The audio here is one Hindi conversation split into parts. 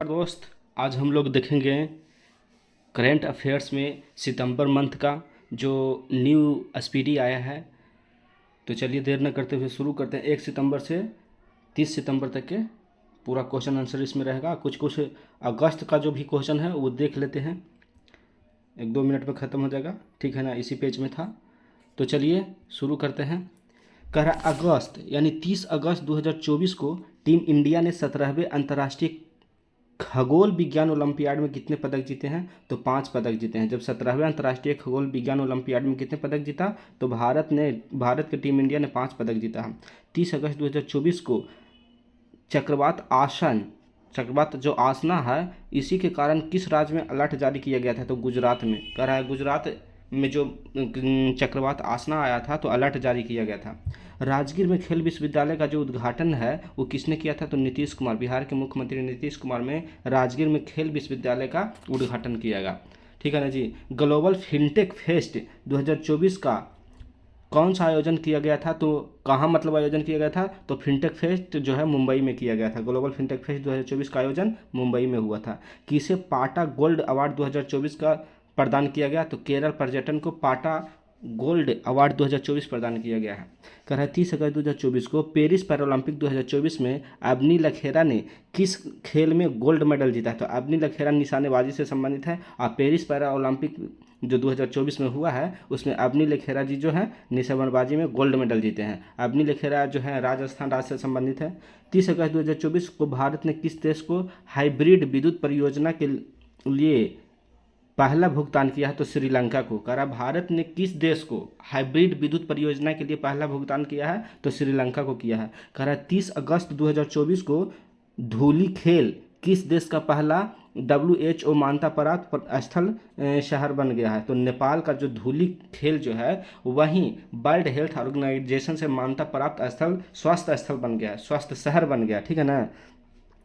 दोस्त, आज हम लोग देखेंगे करंट अफेयर्स में सितंबर मंथ का जो न्यू एसपीडी आया है। तो चलिए देर न करते हुए शुरू करते हैं। 1 सितंबर से 30 सितंबर तक के पूरा क्वेश्चन आंसर इसमें रहेगा। कुछ कुछ अगस्त का जो भी क्वेश्चन है वो देख लेते हैं, 1-2 मिनट में ख़त्म हो जाएगा, ठीक है ना। इसी पेज में था। तो चलिए शुरू करते हैं। कह रहा अगस्त यानी 30 अगस्त 2024 को टीम इंडिया ने 17वें अंतर्राष्ट्रीय खगोल विज्ञान ओलंपियाड में कितने पदक जीते हैं? तो 5 पदक जीते हैं। जब 17वें अंतर्राष्ट्रीय खगोल विज्ञान ओलंपियाड में कितने पदक जीता? तो भारत की टीम इंडिया ने 5 पदक जीता है। 30 अगस्त 2024 को चक्रवात जो आसना है, इसी के कारण किस राज्य में अलर्ट जारी किया गया था? तो गुजरात में। कह रहा है गुजरात में जो चक्रवात आसना आया था तो अलर्ट जारी किया गया था। राजगीर में खेल विश्वविद्यालय का जो उद्घाटन है वो किसने किया था? तो नीतीश कुमार, बिहार के मुख्यमंत्री नीतीश कुमार में राजगीर में खेल विश्वविद्यालय का उद्घाटन किया गया, ठीक है ना जी। ग्लोबल फिनटेक फेस्ट 2024 का कौन सा आयोजन किया गया था? तो कहाँ मतलब आयोजन किया गया था? तो फिनटेक फेस्ट जो है मुंबई में किया गया था। ग्लोबल फिनटेक फेस्ट 2024 का आयोजन मुंबई में हुआ था। किसे पाटा गोल्ड अवार्ड 2024 का प्रदान किया गया? तो केरल पर्यटन को पाटा गोल्ड अवार्ड 2024 प्रदान किया गया है। कह रहा है 30 अगस्त 2024 को पेरिस पैरालंपिक 2024 में अवनी लखेरा ने किस खेल में गोल्ड मेडल जीता है? तो अवनी लखेरा निशानेबाजी से संबंधित है। और पेरिस पैरा ओलंपिक जो 2024 में हुआ है उसमें अवनी लखेरा जी जो है निशानेबाजी में गोल्ड मेडल जीते हैं। अवनी लखेरा जो है राजस्थान राज्य से संबंधित है। 30 अगस्त 2024 को भारत ने किस देश को हाइब्रिड विद्युत परियोजना के लिए पहला भुगतान किया है? तो श्रीलंका को। कह रहा भारत ने किस देश को हाइब्रिड विद्युत परियोजना के लिए पहला भुगतान किया है? तो श्रीलंका को किया है। कह रहा 30 अगस्त 2024 को धूली खेल किस देश का पहला WHO मान्यता प्राप्त स्थल शहर बन गया है? तो नेपाल का जो धूली खेल जो है वहीं वर्ल्ड हेल्थ ऑर्गेनाइजेशन से मान्यता प्राप्त स्थल स्वास्थ्य स्थल बन गया है, स्वास्थ्य शहर बन गया, ठीक है ना।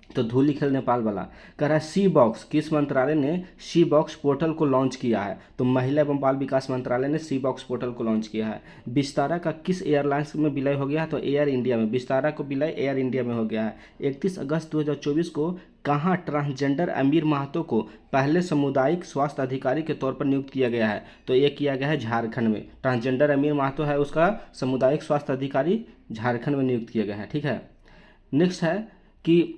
तो धूली खेल नेपाल वाला। कह रहा है सी बॉक्स किस मंत्रालय ने सी बॉक्स पोर्टल को लॉन्च किया है? तो महिला एवं बाल विकास मंत्रालय ने सी बॉक्स पोर्टल को लॉन्च किया है। विस्तारा का किस एयरलाइंस में विलय हो गया है? तो एयर इंडिया में। विस्तारा को विलय एयर इंडिया में हो गया है। 31 अगस्त 2024 को कहाँ ट्रांसजेंडर अमीर महतो को पहले सामुदायिक स्वास्थ्य अधिकारी के तौर पर नियुक्त किया गया है? तो ये किया गया है झारखंड में। ट्रांसजेंडर अमीर महतो है, उसका सामुदायिक स्वास्थ्य अधिकारी झारखंड में नियुक्त किया गया है, ठीक है। नेक्स्ट है कि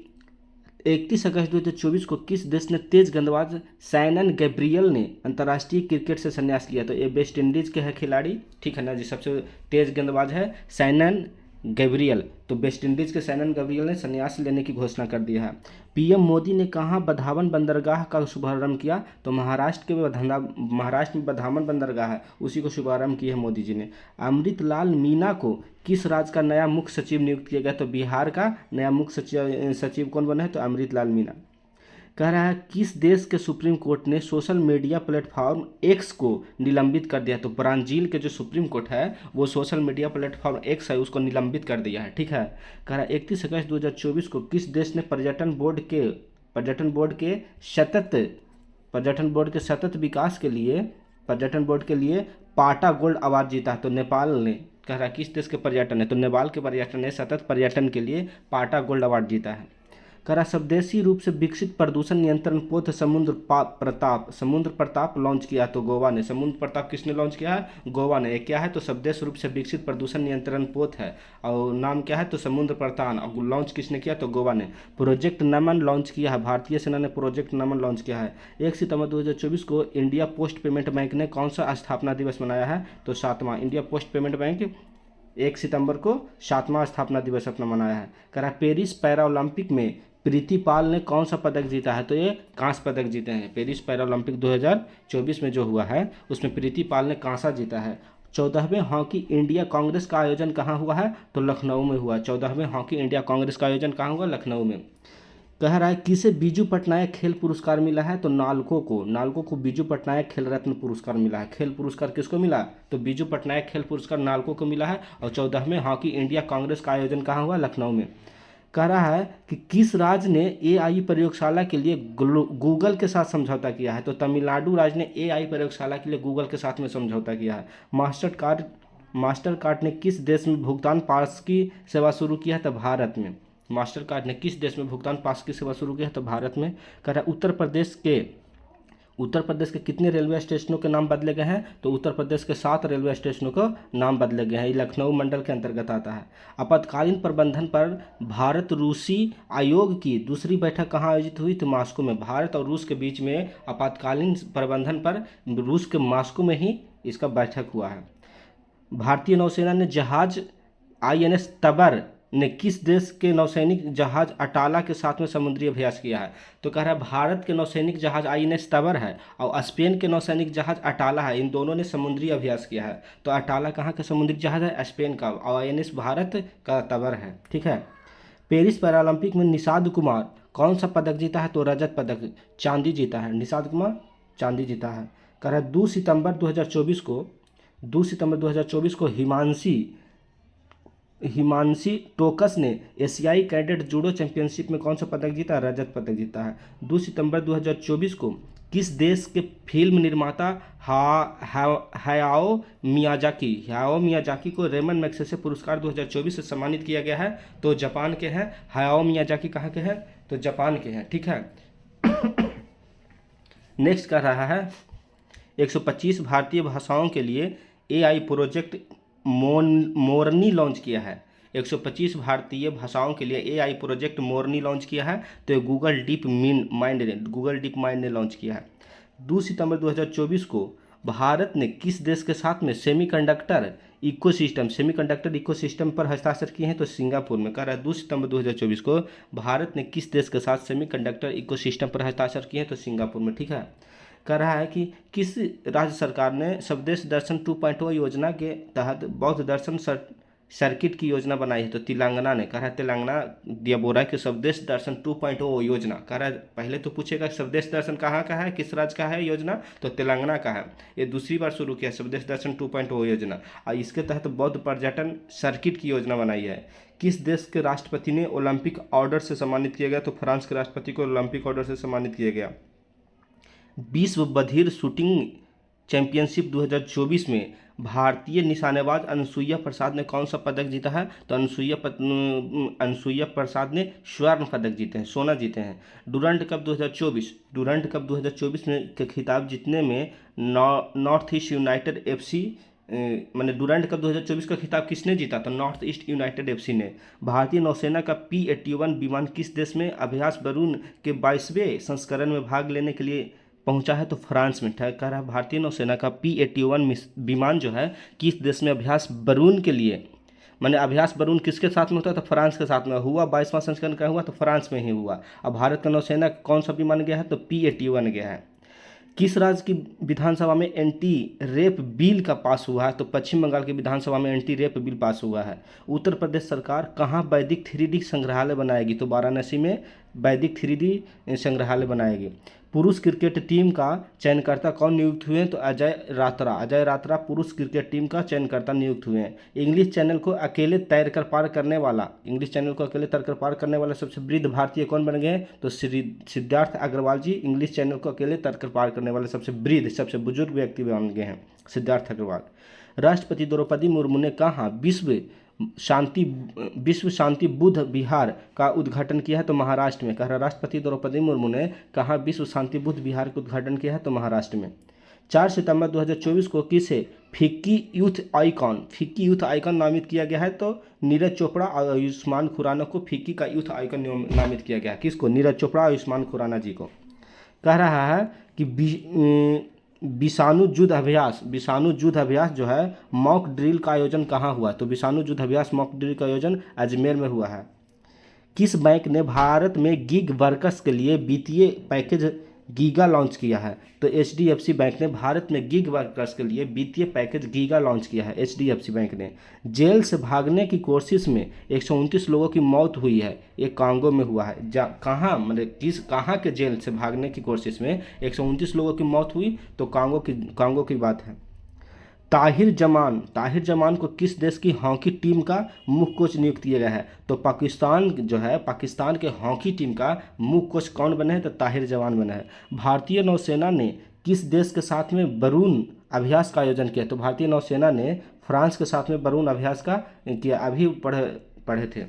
31 अगस्त 2024 को किस देश ने तेज गेंदबाज सैनन गैब्रियल ने अंतर्राष्ट्रीय क्रिकेट से संन्यास लिया? तो ये वेस्ट इंडीज के है खिलाड़ी, ठीक है ना जी। सबसे तेज गेंदबाज है सैनन गैब्रियल। तो वेस्ट इंडीज के सैनन गैब्रियल ने संन्यास लेने की घोषणा कर दी है। पीएम मोदी ने कहाँ बधावन बंदरगाह का शुभारंभ किया? तो महाराष्ट्र में बधावन बंदरगाह है, उसी को शुभारंभ किया है मोदी जी ने। अमृतलाल मीना को किस राज्य का नया मुख्य सचिव नियुक्त किया गया? तो बिहार का नया मुख्य सचिव कौन बना है? तो अमृतलाल मीना। कह रहा है किस देश के सुप्रीम कोर्ट ने सोशल मीडिया प्लेटफॉर्म एक्स को निलंबित कर दिया? तो ब्राज़ील के जो सुप्रीम कोर्ट है वो सोशल मीडिया प्लेटफॉर्म एक्स है उसको निलंबित कर दिया है, ठीक है। कह रहा है 31 अगस्त 2024 को किस देश ने पर्यटन बोर्ड के सतत विकास के लिए पाटा गोल्ड अवार्ड जीता है? तो नेपाल ने। कह रहा है किस देश के पर्यटन है? तो नेपाल के पर्यटन ने सतत पर्यटन के लिए पाटा गोल्ड अवार्ड जीता है। कह रहा स्वदेशी रूप से विकसित प्रदूषण नियंत्रण पोत समुद्र प्रताप लॉन्च किया तो गोवा ने। समुद्र प्रताप किसने लॉन्च किया है? गोवा ने। क्या है? तो स्वदेशी रूप से विकसित प्रदूषण नियंत्रण पोत है और नाम क्या है? तो समुद्र प्रताप। और लॉन्च किसने किया? तो गोवा ने। प्रोजेक्ट नमन लॉन्च किया है, भारतीय सेना ने प्रोजेक्ट नमन लॉन्च किया है। 1 सितंबर 2024 को इंडिया पोस्ट पेमेंट बैंक ने कौन सा स्थापना दिवस मनाया है? तो 7वां। इंडिया पोस्ट पेमेंट बैंक 1 सितंबर को 7वां स्थापना दिवस अपना मनाया है। कह रहा पेरिस पैरा ओलंपिक में प्रीति पाल ने कौन सा पदक जीता है? तो ये कांस्य पदक जीते हैं। पेरिस पैरा ओलंपिक 2024 में जो हुआ है उसमें प्रीति पाल ने कांसा जीता है। 14वें हॉकी इंडिया कांग्रेस का आयोजन कहाँ हुआ है? तो लखनऊ में हुआ। 14वें हॉकी इंडिया कांग्रेस का आयोजन कहाँ हुआ? लखनऊ में। कह रहा है किसे बीजू पटनायक खेल पुरस्कार मिला है? तो नालको को बीजू पटनायक खेल रत्न पुरस्कार मिला है। खेल पुरस्कार किसको मिला? तो बीजू पटनायक खेल पुरस्कार नालको को मिला है। और 14वें हॉकी इंडिया कांग्रेस का आयोजन कहाँ हुआ? लखनऊ में। कह रहा है कि किस राज्य ने AI प्रयोगशाला के लिए गूगल के साथ समझौता किया है? तो तमिलनाडु राज्य ने AI प्रयोगशाला के लिए गूगल के साथ में समझौता किया है। मास्टर कार्ड ने किस देश में भुगतान पास की सेवा शुरू किया है? तो भारत में। मास्टर कार्ड ने किस देश में भुगतान पास की सेवा शुरू की है? तो भारत में। कह रहा है उत्तर प्रदेश के कितने रेलवे स्टेशनों के नाम बदले गए हैं? तो उत्तर प्रदेश के 7 रेलवे स्टेशनों को नाम बदले गए हैं। ये लखनऊ मंडल के अंतर्गत आता है। आपातकालीन प्रबंधन पर भारत रूसी आयोग की दूसरी बैठक कहाँ आयोजित हुई? तो मॉस्को में। भारत और रूस के बीच में आपातकालीन प्रबंधन पर रूस के मॉस्को में ही इसका बैठक हुआ है। भारतीय नौसेना ने जहाज INS तबर ने किस देश के नौसैनिक जहाज अटाला के साथ में समुद्री अभ्यास किया है? तो कह रहा है भारत के नौसैनिक जहाज INS तबर है और स्पेन के नौसैनिक जहाज अटाला है, इन दोनों ने समुद्री अभ्यास किया है। तो अटाला कहाँ का समुद्री जहाज है? स्पेन का, और INS भारत का तबर है। ठीक है। पेरिस पैरालंपिक में निषाद कुमार कौन सा पदक जीता है? तो रजत पदक, चांदी जीता है। निषाद कुमार चांदी जीता है। कह रहा है 2 सितंबर 2024 को हिमांशी टोकस ने एशियाई कैडेट जूडो चैंपियनशिप में कौन सा पदक जीता? रजत पदक जीता है। 2 सितंबर 2024 को किस देश के फिल्म निर्माता हायाओ मियाजाकी को रेमन मैग्सेसे पुरस्कार 2024 से सम्मानित किया गया है? तो जापान के हैं। हायाओ मियाजाकी कहाँ के हैं? तो जापान के हैं। ठीक है। नेक्स्ट कर रहा है 125 भारतीय भाषाओं के लिए AI प्रोजेक्ट मोरनी लॉन्च किया है। 125 भारतीय भाषाओं के लिए AI प्रोजेक्ट मोरनी लॉन्च किया है। तो गूगल डीप माइंड ने लॉन्च किया है। 2 सितंबर 2024 को भारत ने किस देश के साथ में सेमीकंडक्टर इकोसिस्टम पर हस्ताक्षर किए हैं? तो सिंगापुर में। कह रहा है 2 सितंबर 2024 को भारत ने किस देश के साथ सेमीकंडक्टर इकोसिस्टम पर हस्ताक्षर किए हैं? तो सिंगापुर में। ठीक है। कह रहा है कि किस राज्य सरकार ने स्वदेश दर्शन 2.0 योजना के तहत बौद्ध दर्शन सर्किट की योजना बनाई है? तो तेलंगाना ने। कह रहा है तेलंगाना दिया बोल रहा है कि स्वदेश दर्शन 2.0 योजना। कह रहा है पहले तो पूछेगा स्वदेश दर्शन कहाँ का है, किस राज्य का है योजना? तो तेलंगाना का है। ये दूसरी बार शुरू किया स्वदेश दर्शन 2.0 योजना, और इसके तहत बौद्ध पर्यटन सर्किट की योजना बनाई है। किस देश के राष्ट्रपति ने ओलंपिक ऑर्डर से सम्मानित किया गया? तो फ्रांस के राष्ट्रपति को ओलंपिक ऑर्डर से सम्मानित किया गया। विश्व बधिर शूटिंग चैंपियनशिप 2024 में भारतीय निशानेबाज अनुसुईया प्रसाद ने कौन सा पदक जीता है? तो अनुसुईया प्रसाद ने स्वर्ण पदक जीते हैं, सोना जीते हैं। डुरंड कप 2024 में के खिताब जीतने में नॉर्थ ईस्ट यूनाइटेड FC मैंने डुरंड कप 2024 का खिताब किसने जीता? तो नॉर्थ ईस्ट यूनाइटेड FC ने। भारतीय नौसेना का P-81 विमान किस देश में अभ्यास बरून के 22वें संस्करण में भाग लेने के लिए पहुंचा है? तो फ्रांस में। कह रहा है भारतीय नौसेना का P-81 विमान जो है किस देश में अभ्यास बरून के लिए, मैंने अभ्यास बरून किसके साथ में होता है? तो फ्रांस के साथ में हुआ। 22वां संस्करण का हुआ तो फ्रांस में ही हुआ। अब भारत का नौसेना कौन सा विमान गया है? तो P-81 गया है। किस राज्य की विधानसभा में एंटी रेप बिल का पास हुआ है? तो पश्चिम बंगाल की विधानसभा में एंटी रेप बिल पास हुआ है। उत्तर प्रदेश सरकार कहाँ वैदिक 3D संग्रहालय बनाएगी? तो वाराणसी में वैदिक 3D संग्रहालय बनाएगी। पुरुष क्रिकेट टीम का चयनकर्ता कौन नियुक्त हुए हैं? तो अजय रात्रा पुरुष क्रिकेट टीम का चयनकर्ता नियुक्त हुए हैं। इंग्लिश चैनल को अकेले तैरकर पार करने वाला सबसे वृद्ध भारतीय कौन बन गए हैं? तो सिद्धार्थ अग्रवाल जी इंग्लिश चैनल को अकेले तैरकर पार करने वाले सबसे बुजुर्ग व्यक्ति बन गए हैं, सिद्धार्थ अग्रवाल। राष्ट्रपति द्रौपदी मुर्मू ने कहाँ विश्व शांति बुद्ध विहार का उद्घाटन किया है? तो महाराष्ट्र में। कह रहा राष्ट्रपति द्रौपदी मुर्मू ने कहाँ विश्व शांति बुद्ध विहार का उद्घाटन किया है? तो महाराष्ट्र में। 4 सितंबर 2024 को किसे फिक्की यूथ आइकॉन नामित किया गया है? तो नीरज चोपड़ा और आयुष्मान खुराना को फिक्की का यूथ आइकॉन नामित किया गया है। किसको? नीरज चोपड़ा और आयुष्मान खुराना जी को। कह रहा है कि विषाणु युद्ध अभ्यास जो है मॉक ड्रिल का आयोजन कहाँ हुआ? तो विषाणु युद्ध अभ्यास मॉक ड्रिल का आयोजन अजमेर में हुआ है। किस बैंक ने भारत में गिग वर्कर्स के लिए वित्तीय पैकेज गीगा लॉन्च किया है? तो HDFC बैंक ने भारत में गिग वर्कर्स के लिए वित्तीय पैकेज गीगा लॉन्च किया है, HDFC बैंक ने। जेल से भागने की कोशिश में 129 लोगों की मौत हुई है, ये कांगो में हुआ है। कहाँ के जेल से भागने की कोशिश में 129 लोगों की मौत हुई? तो कांगो की बात है। ताहिर जमान को किस देश की हॉकी टीम का मुख्य कोच नियुक्त किया गया है? तो पाकिस्तान के हॉकी टीम का मुख्य कोच कौन बने हैं? तो ताहिर जमान बने हैं। भारतीय नौसेना ने किस देश के साथ में बरून अभ्यास का आयोजन किया? तो भारतीय नौसेना ने फ्रांस के साथ में बरून अभ्यास का किया। अभी पढ़े थे।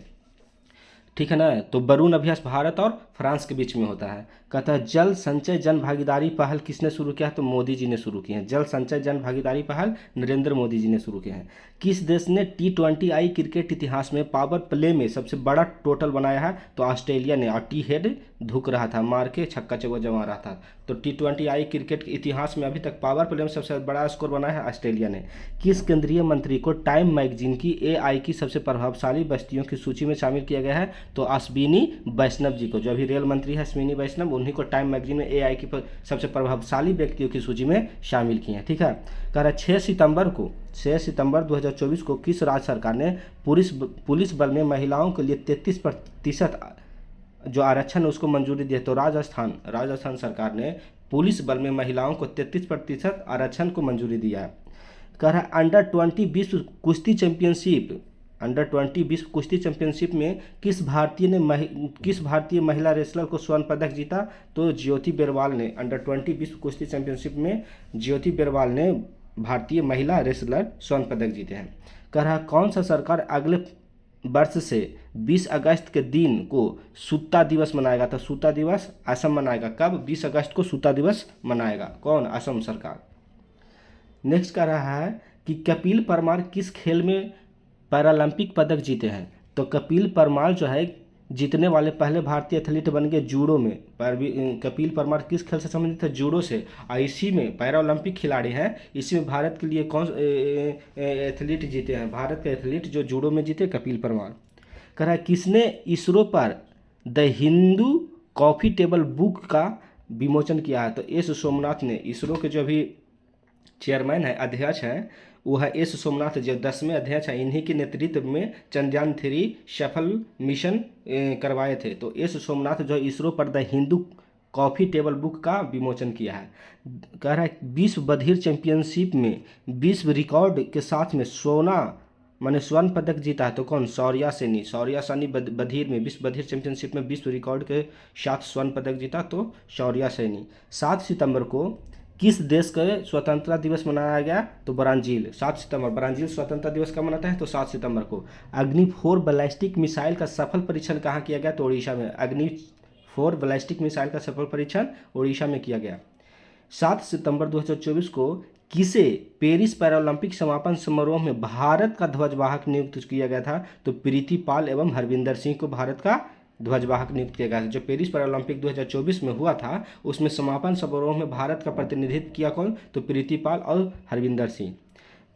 ठीक है ना। तो वरुण अभ्यास भारत और फ्रांस के बीच में होता है। कहता है जल संचय जन भागीदारी पहल किसने शुरू किया है, तो मोदी जी ने शुरू की है। जल संचय जन भागीदारी पहल नरेंद्र मोदी जी ने शुरू किया है। किस देश ने T20I क्रिकेट इतिहास में पावर प्ले में सबसे बड़ा टोटल बनाया है, तो ऑस्ट्रेलिया ने। और टी हेड धुक रहा था, मार के छक्का चौका जमा रहा था। तो T20I क्रिकेट के इतिहास में अभी तक पावर प्ले में सबसे बड़ा स्कोर बनाया है ऑस्ट्रेलिया ने। किस केंद्रीय मंत्री को टाइम मैगजीन की AI की सबसे प्रभावशाली बस्तियों की सूची में शामिल किया गया है, तो अश्विनी वैष्णव जी को। जो अभी रेल मंत्री है अश्विनी वैष्णव, उन्हीं को टाइम मैगजीन में AI की सबसे प्रभावशाली व्यक्तियों की सूची में शामिल किए हैं। ठीक है। कह रहा है 6 सितंबर 2024 को किस राज्य सरकार ने पुलिस बल में महिलाओं के लिए 33% जो आरक्षण है उसको मंजूरी दी है, तो राजस्थान सरकार ने पुलिस बल में महिलाओं को 33% आरक्षण को मंजूरी दिया है। कह रहा है अंडर 20 विश्व कुश्ती चैंपियनशिप में किस भारतीय महिला रेसलर को स्वर्ण पदक जीता, तो ज्योति बेरवाल ने। अंडर 20 विश्व कुश्ती चैंपियनशिप में ज्योति बेरवाल ने भारतीय महिला रेसलर स्वर्ण पदक जीते हैं। कह रहा है कौन सा सरकार अगले वर्ष से 20 अगस्त के दिन को सूता दिवस मनाएगा, तो सूता दिवस असम मनाएगा। कब? 20 अगस्त को सूता दिवस मनाएगा। कौन? असम सरकार। नेक्स्ट कह रहा है कि कपिल परमार किस खेल में पैरालंपिक पदक जीते हैं, तो कपिल परमार जो है जीतने वाले पहले भारतीय एथलीट बन गए जूडो में। कपिल परमार किस खेल से संबंधित है? जूडो से। और इसी में पैरालंपिक खिलाड़ी हैं। इसी में भारत के लिए कौन एथलीट जीते हैं? भारत के एथलीट जो जूडो में जीते, कपिल परमार। कह रहा है किसने इसरो पर the Hindu coffee table book का विमोचन किया है, तो एस सोमनाथ ने। इसरो के जो अभी चेयरमैन है, अध्यक्ष हैं, वो है एस सोमनाथ, जो 10वें अध्यक्ष हैं। इन्हीं के नेतृत्व में चंद्रयान 3 सफल मिशन करवाए थे। तो एस सोमनाथ जो इसरो पर the Hindu coffee table book का विमोचन किया है। कह रहा है विश्व बधिर चैंपियनशिप में विश्व रिकॉर्ड के साथ में स्वर्ण पदक जीता है, तो कौन? शौर्या सैनी बधिर में विश्व बधिर चैंपियनशिप में विश्व रिकॉर्ड के साथ स्वर्ण पदक जीता, तो शौर्या सैनी। 7 सितंबर को किस देश का स्वतंत्रता दिवस मनाया गया, तो ब्राज़ील। 7 सितंबर ब्राज़ील स्वतंत्रता दिवस कब मनाता है, तो 7 सितंबर को। अग्नि 4 बैलिस्टिक मिसाइल का सफल परीक्षण कहाँ किया गया, तो उड़ीसा में। अग्नि 4 बैलिस्टिक मिसाइल का सफल परीक्षण उड़ीसा में किया गया। 7 सितंबर 2024 को किसे पेरिस पैरालंपिक समापन समारोह में भारत का ध्वजवाहक नियुक्त किया गया था, तो प्रीति पाल एवं हरविंदर सिंह को भारत का ध्वजवाहक नियुक्त किया गया था। जो पेरिस पैरालंपिक 2024 में हुआ था, उसमें समापन समारोह में भारत का प्रतिनिधित्व किया कौन, तो प्रीति पाल और हरविंदर सिंह।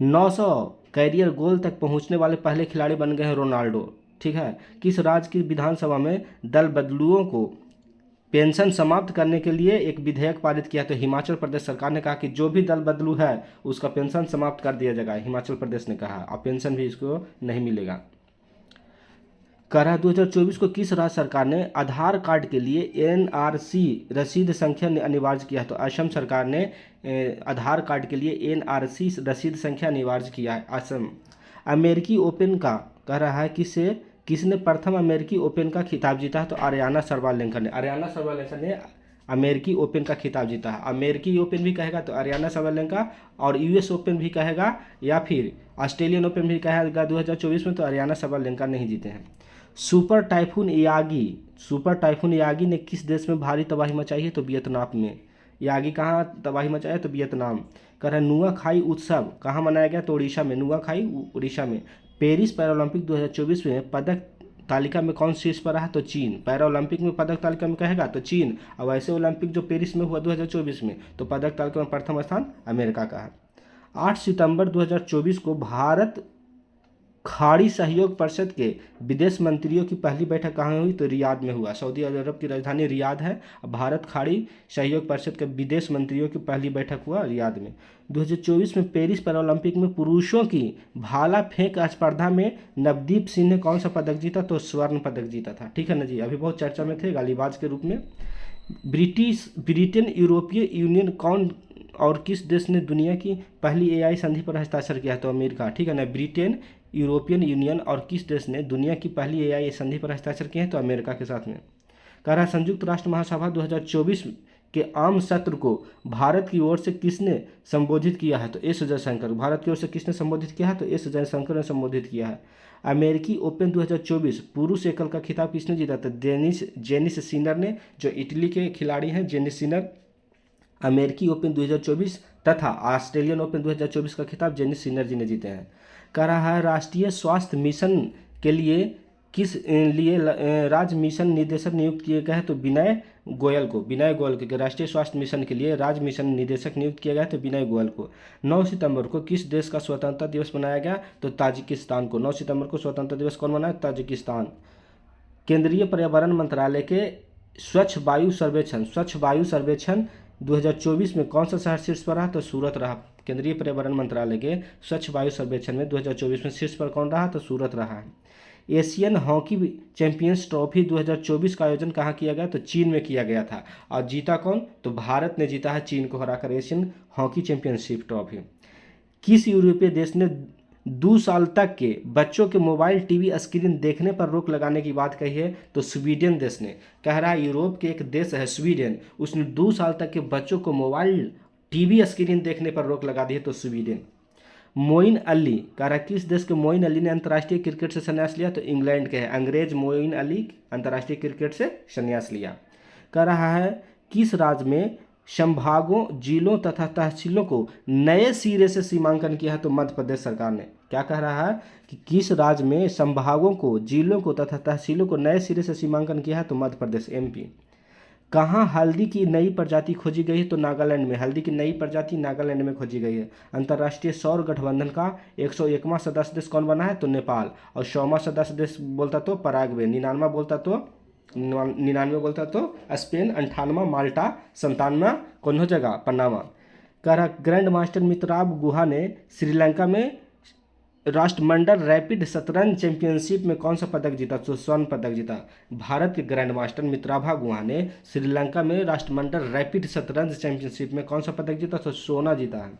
900 कैरियर गोल तक पहुंचने वाले पहले खिलाड़ी बन गए हैं रोनाल्डो। ठीक है। किस राज्य की विधानसभा में दल बदलुओं को पेंशन समाप्त करने के लिए एक विधेयक पारित किया, तो हिमाचल प्रदेश सरकार ने कहा कि जो भी दल बदलू है उसका पेंशन समाप्त कर दिया जाएगा। हिमाचल प्रदेश ने कहा, और पेंशन भी इसको नहीं मिलेगा। कह रहा है 2024 को किस राज्य सरकार ने आधार कार्ड के लिए NRC रसीद संख्या अनिवार्य किया है, तो असम सरकार ने आधार कार्ड के लिए NRC रसीद संख्या अनिवार्य किया है, असम। अमेरिकी ओपन का कह रहा है किसने प्रथम अमेरिकी ओपन का खिताब जीता है, तो आर्याना सरवालेंका ने अमेरिकी ओपन का खिताब जीता है। अमेरिकी ओपन भी कहेगा तो आर्याना सरवालेंका, और US ओपन भी कहेगा या फिर ऑस्ट्रेलियन ओपन भी कहेगा 2024 में, तो आर्याना सरवालेंका नहीं जीते हैं। सुपर टाइफून यागी ने किस देश में भारी तबाही मचाई है, तो वियतनाम में। यागी कहाँ तबाही मचाया, तो वियतनाम। कह रहा है नुआखाई उत्सव कहाँ मनाया गया, तो उड़ीसा में। नुआखाई उड़ीसा में। पेरिस पैरालंपिक 2024 में पदक तालिका में कौन शीर्ष पर रहा, तो चीन। पैरालंपिक में पदक तालिका में कहेगा तो चीन, और वैसे ओलंपिक जो पेरिस में हुआ 2024 में, तो पदक तालिका में प्रथम स्थान अमेरिका का है। 8 सितंबर 2024 को भारत खाड़ी सहयोग परिषद के विदेश मंत्रियों की पहली बैठक कहाँ हुई, तो रियाद में हुआ। सऊदी अरब की राजधानी रियाद है। भारत खाड़ी सहयोग परिषद के विदेश मंत्रियों की पहली बैठक हुआ रियाद में। 2024 में पेरिस पैरालंपिक में पुरुषों की भाला फेंक स्पर्धा में नवदीप सिंह ने कौन सा पदक जीता, तो स्वर्ण पदक जीता था। ठीक है ना जी, अभी बहुत चर्चा में थे गालीबाज के रूप में। ब्रिटेन यूरोपीय यूनियन कौन और किस देश ने दुनिया की पहली AI संधि पर हस्ताक्षर किया है, तो अमेरिका। ठीक है ना। ब्रिटेन यूरोपियन यूनियन और किस देश ने दुनिया की पहली AI संधि पर हस्ताक्षर किए हैं, तो अमेरिका के साथ में। कह रहा है संयुक्त राष्ट्र महासभा 2024 के आम सत्र को भारत की ओर से किसने संबोधित किया है, तो एस जयशंकर। भारत की ओर से किसने संबोधित किया है, तो एस जयशंकर ने संबोधित किया है। अमेरिकी ओपन 2024 पुरुष एकल का खिताब किसने जीता था? जेनिस सिनर ने, जो इटली के खिलाड़ी हैं जेनिस सिनर। अमेरिकी ओपन 2024 तथा ऑस्ट्रेलियन ओपन 2024 का खिताब जेनिस सिनर जी ने जीते हैं। कह रहा है राष्ट्रीय स्वास्थ्य मिशन के लिए किस राज्य मिशन निदेशक नियुक्त किए गए हैं? तो विनय गोयल को राष्ट्रीय स्वास्थ्य मिशन के लिए राज्य मिशन निदेशक नियुक्त किया गया तो विनय गोयल को। 9 सितंबर को किस देश का स्वतंत्रता दिवस मनाया गया? तो ताजिकिस्तान को। 9 सितंबर को स्वतंत्रता दिवस कौन मनाया? ताजिकिस्तान। केंद्रीय पर्यावरण मंत्रालय के स्वच्छ वायु सर्वेक्षण 2024 में कौन सा शहर शीर्ष पर रहा? तो सूरत रहा। केंद्रीय पर्यावरण मंत्रालय के स्वच्छ वायु सर्वेक्षण में 2024 में शीर्ष पर कौन रहा? तो सूरत रहा है। एशियन हॉकी चैंपियंस ट्रॉफी 2024 का आयोजन कहाँ किया गया? तो चीन में किया गया था। और जीता कौन? तो भारत ने जीता है चीन को हराकर एशियन हॉकी चैंपियनशिप ट्रॉफी। किस यूरोपीय देश ने 2 साल तक के बच्चों के मोबाइल टीवी स्क्रीन देखने पर रोक लगाने की बात कही है? तो स्वीडन देश ने। कह रहा है यूरोप के एक देश है स्वीडन, उसने 2 साल तक के बच्चों को मोबाइल टीवी स्क्रीन देखने पर रोक लगा दी है, तो स्वीडन। मोइन अली, कह रहा है किस देश के मोइन अली ने अंतर्राष्ट्रीय क्रिकेट से संन्यास लिया? तो इंग्लैंड के हैं अंग्रेज मोइन अली अंतर्राष्ट्रीय क्रिकेट से संन्यास लिया। कह रहा है किस राज्य में संभागों, जिलों तथा तहसीलों को नए सिरे से सीमांकन किया है? तो मध्य प्रदेश सरकार ने। क्या कह रहा है कि किस राज्य में संभागों को, जिलों को तथा तहसीलों को नए सिरे से सीमांकन किया है? तो मध्य प्रदेश एमपी। कहाँ हल्दी की नई प्रजाति खोजी गई है? तो नागालैंड में। हल्दी की नई प्रजाति नागालैंड में खोजी गई है। अंतर्राष्ट्रीय सौर गठबंधन का 101वां सदस्य देश कौन बना है? तो नेपाल। और 100वां सदस्य देश बोलता तो पराग्वे। 99 बोलता तो स्पेन। 98वां माल्टा। 97वां कौन हो जाएगा? पनामा। कह रहा ग्रैंड मास्टर मित्राब गुहा ने श्रीलंका में राष्ट्रमंडल रैपिड शतरंज चैंपियनशिप में कौन सा पदक जीता? तो स्वर्ण पदक जीता। भारत के ग्रैंड मास्टर मित्राभा गुहा ने श्रीलंका में राष्ट्रमंडल रैपिड शतरंज चैंपियनशिप में कौन सा पदक जीता? तो सोना जीता है।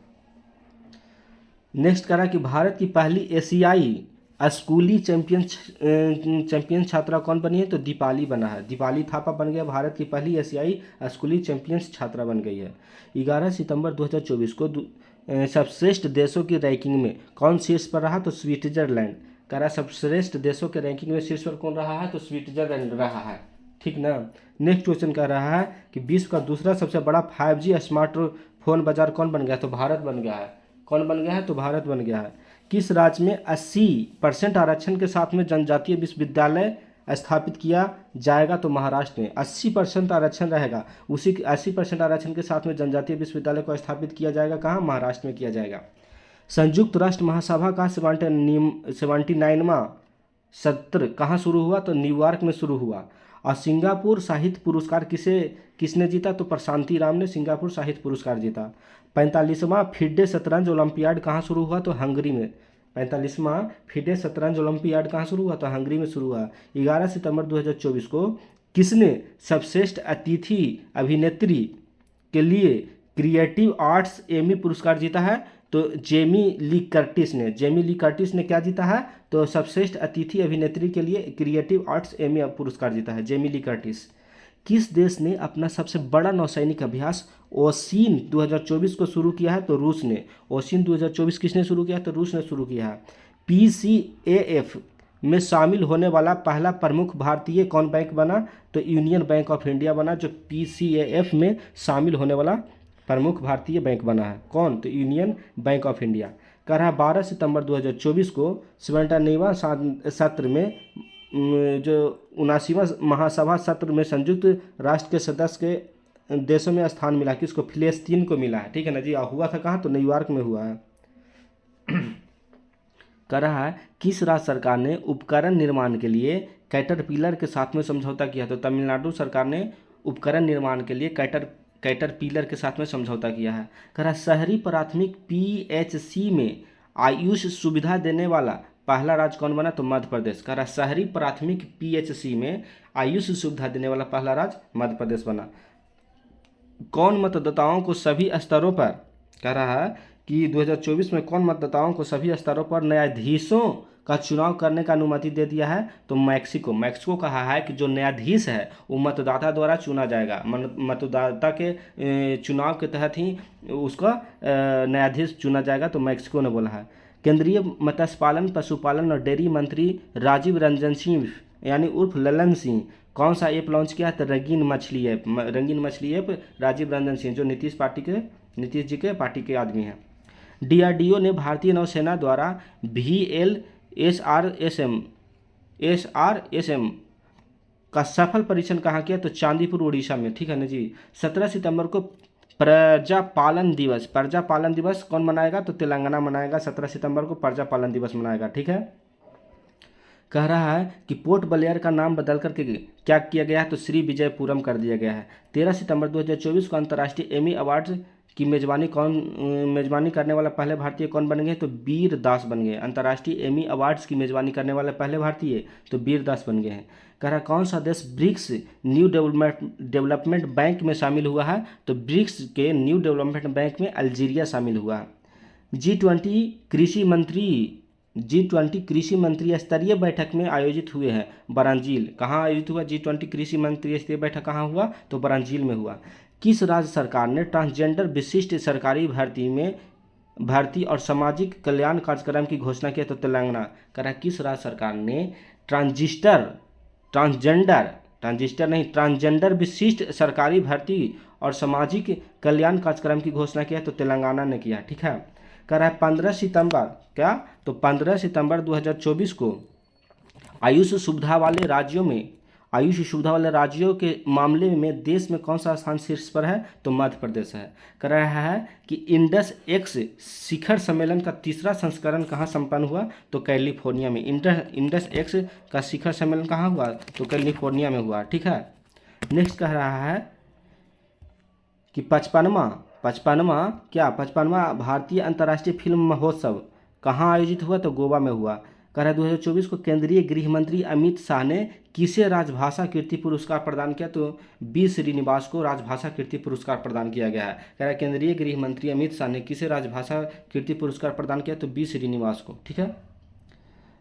नेक्स्ट करा कि भारत की पहली एशियाई स्कूली चैंपियन छात्रा कौन बनी है? तो दीपाली बना है। दीपाली थापा बन गया भारत की पहली एशियाई स्कूली चैंपियंस छात्रा बन गई है। 11 सितंबर 2024 को सर्वश्रेष्ठ देशों की रैंकिंग में कौन शीर्ष पर रहा? तो स्विट्जरलैंड। कह रहा सर्वश्रेष्ठ देशों के रैंकिंग में शीर्ष पर कौन रहा है? तो स्विट्जरलैंड रहा है। ठीक ना। नेक्स्ट क्वेश्चन कह रहा है कि विश्व का दूसरा सबसे बड़ा 5G स्मार्टफोन बाजार कौन बन गया? तो भारत बन गया है। कौन बन गया है? तो भारत बन गया है। किस राज्य में 80% आरक्षण के साथ में जनजातीय विश्वविद्यालय स्थापित किया जाएगा? तो महाराष्ट्र में 80% आरक्षण रहेगा, उसी 80% आरक्षण के साथ में जनजातीय विश्वविद्यालय को स्थापित किया जाएगा। कहाँ? महाराष्ट्र में किया जाएगा। संयुक्त राष्ट्र महासभा का 79वां सत्र कहाँ शुरू हुआ? तो न्यूयॉर्क में शुरू हुआ। और सिंगापुर साहित्य पुरस्कार किसने जीता? तो प्रशांति राम ने सिंगापुर साहित्य पुरस्कार जीता। 45वां फिडे शतरंज ओलंपियाड कहाँ शुरू हुआ? तो हंगरी में। 45वां फिडे शतरंज ओलंपियाड कहाँ शुरू हुआ? तो हंगरी में शुरू हुआ। 11 सितंबर 2024 को किसने सर्वश्रेष्ठ अतिथि अभिनेत्री के लिए क्रिएटिव आर्ट्स एमी पुरस्कार जीता है? तो जेमी ली कर्टिस ने क्या जीता है? तो सर्वश्रेष्ठ अतिथि अभिनेत्री के लिए क्रिएटिव आर्ट्स एमी पुरस्कार जीता है जेमी ली कर्टिस। किस देश ने अपना सबसे बड़ा नौसैनिक अभ्यास ओसिन 2024 को शुरू किया है? तो रूस ने। ओसिन 2024 किसने शुरू किया? तो रूस ने शुरू किया है। PCAF में शामिल होने वाला पहला प्रमुख भारतीय कौन बैंक बना? तो यूनियन बैंक ऑफ इंडिया बना, जो PCAF में शामिल होने वाला प्रमुख भारतीय बैंक बना है। कौन? तो यूनियन बैंक ऑफ इंडिया। कह रहा है 12 सितंबर 2024 को 57वां सत्र में जो 79वां महासभा सत्र में संयुक्त राष्ट्र के सदस्य के देशों में स्थान मिला। किसको? फिलिस्तीन को मिला है। ठीक है ना जी। हुआ था कहाँ? तो न्यूयॉर्क में हुआ है। कह रहा है किस राज्य सरकार ने उपकरण निर्माण के लिए कैटरपिलर के साथ में समझौता किया? तो तमिलनाडु सरकार ने उपकरण निर्माण के लिए कैटरपिलर के साथ में समझौता किया है। कह रहा शहरी प्राथमिक PHC में आयुष सुविधा देने वाला पहला राज्य कौन बना? तो मध्य प्रदेश। कह रहा शहरी प्राथमिक PHC में आयुष सुविधा देने वाला पहला राज्य मध्य प्रदेश बना। कौन मतदाताओं को सभी स्तरों पर, कह रहा है कि 2024 में कौन मतदाताओं को सभी स्तरों पर न्यायाधीशों का चुनाव करने का अनुमति दे दिया है? तो मैक्सिको कहा है कि जो न्यायाधीश है वो मतदाता द्वारा चुना जाएगा। मतदाता के चुनाव के तहत ही उसका न्यायाधीश चुना जाएगा। तो मैक्सिको ने बोला है। केंद्रीय मत्स्य पालन, पशुपालन और डेयरी मंत्री राजीव रंजन सिंह यानी उर्फ ललन सिंह कौन सा ऐप लॉन्च किया? तो रंगीन मछली ऐप। रंगीन मछली ऐप राजीव रंजन सिंह जो नीतीश जी के पार्टी के आदमी हैं। डीआरडीओ ने भारतीय नौसेना द्वारा VLSRSM का सफल परीक्षण कहाँ किया? तो चांदीपुर उड़ीसा में। ठीक है ना जी। 17 सितंबर को प्रजापालन दिवस कौन मनाएगा? तो तेलंगाना मनाएगा। 17 सितंबर को प्रजापालन दिवस मनाएगा। ठीक है। कह रहा है कि पोर्ट ब्लेयर का नाम बदल करके क्या किया गया है? तो श्री विजयपुरम कर दिया गया है। 13 सितंबर 2024 को अंतर्राष्ट्रीय एमी अवार्ड्स की मेजबानी करने वाला पहले भारतीय कौन बन गए? तो वीर दास बन गए। अंतर्राष्ट्रीय एमी अवार्ड्स की मेजबानी करने वाले पहले भारतीय तो वीर दास बन गए हैं। कह रहा कौन सा देश ब्रिक्स न्यू डेवलपमेंट बैंक में शामिल हुआ है? तो ब्रिक्स के न्यू डेवलपमेंट बैंक में अल्जीरिया शामिल हुआ है। G20 कृषि मंत्री स्तरीय बैठक में आयोजित हुए हैं ब्राजील। कहाँ आयोजित हुआ? G20 कृषि मंत्री स्तरीय बैठक कहाँ हुआ? तो ब्राजील में हुआ। किस राज्य सरकार ने ट्रांसजेंडर विशिष्ट सरकारी भर्ती और सामाजिक कल्याण कार्यक्रम की घोषणा की? तो तेलंगाना। कह रहा किस राज्य सरकार ने ट्रांसजेंडर विशिष्ट सरकारी भर्ती और सामाजिक कल्याण कार्यक्रम की घोषणा किया? तो तेलंगाना ने किया। ठीक है। कह रहा है 15 सितंबर क्या? तो 15 सितंबर 2024 को आयुष सुविधा वाले राज्यों के मामले में देश में कौन सा स्थान शीर्ष पर है? तो मध्य प्रदेश है। कह रहा है कि इंडस एक्स शिखर सम्मेलन का तीसरा संस्करण कहाँ संपन्न हुआ? तो कैलिफोर्निया में। इंडस एक्स का शिखर सम्मेलन कहाँ हुआ? तो कैलिफोर्निया में हुआ। ठीक है। नेक्स्ट कह रहा है कि 55वां भारतीय अंतर्राष्ट्रीय फिल्म महोत्सव कहाँ आयोजित हुआ? तो गोवा में हुआ। कह रहा है 2024 को केंद्रीय गृह मंत्री अमित शाह ने किसे राजभाषा कीर्ति पुरस्कार प्रदान किया? तो बी श्रीनिवास को राजभाषा कीर्ति पुरस्कार प्रदान किया गया है। कह रहा है केंद्रीय गृह मंत्री अमित शाह ने किसे राजभाषा कीर्ति पुरस्कार प्रदान किया? तो बी श्रीनिवास को। ठीक है।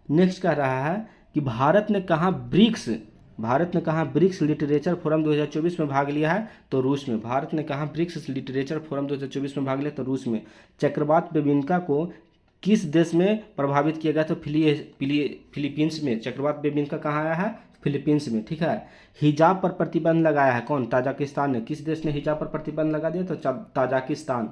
नेक्स्ट कह रहा है कि भारत ने कहाँ ब्रिक्स लिटरेचर फोरम 2024 में भाग लिया है? तो रूस में। भारत ने कहाँ ब्रिक्स लिटरेचर फोरम 2024 में भाग लिया? तो रूस में। चक्रवात बेबिनका को किस देश में प्रभावित किया गया? तो फिलीपींस में। चक्रवात बेबिनका कहाँ आया है? फिलीपींस में। ठीक है। हिजाब पर प्रतिबंध लगाया है कौन? ताजिकिस्तान ने। किस देश ने हिजाब पर प्रतिबंध लगा दिया? तो ताजिकिस्तान।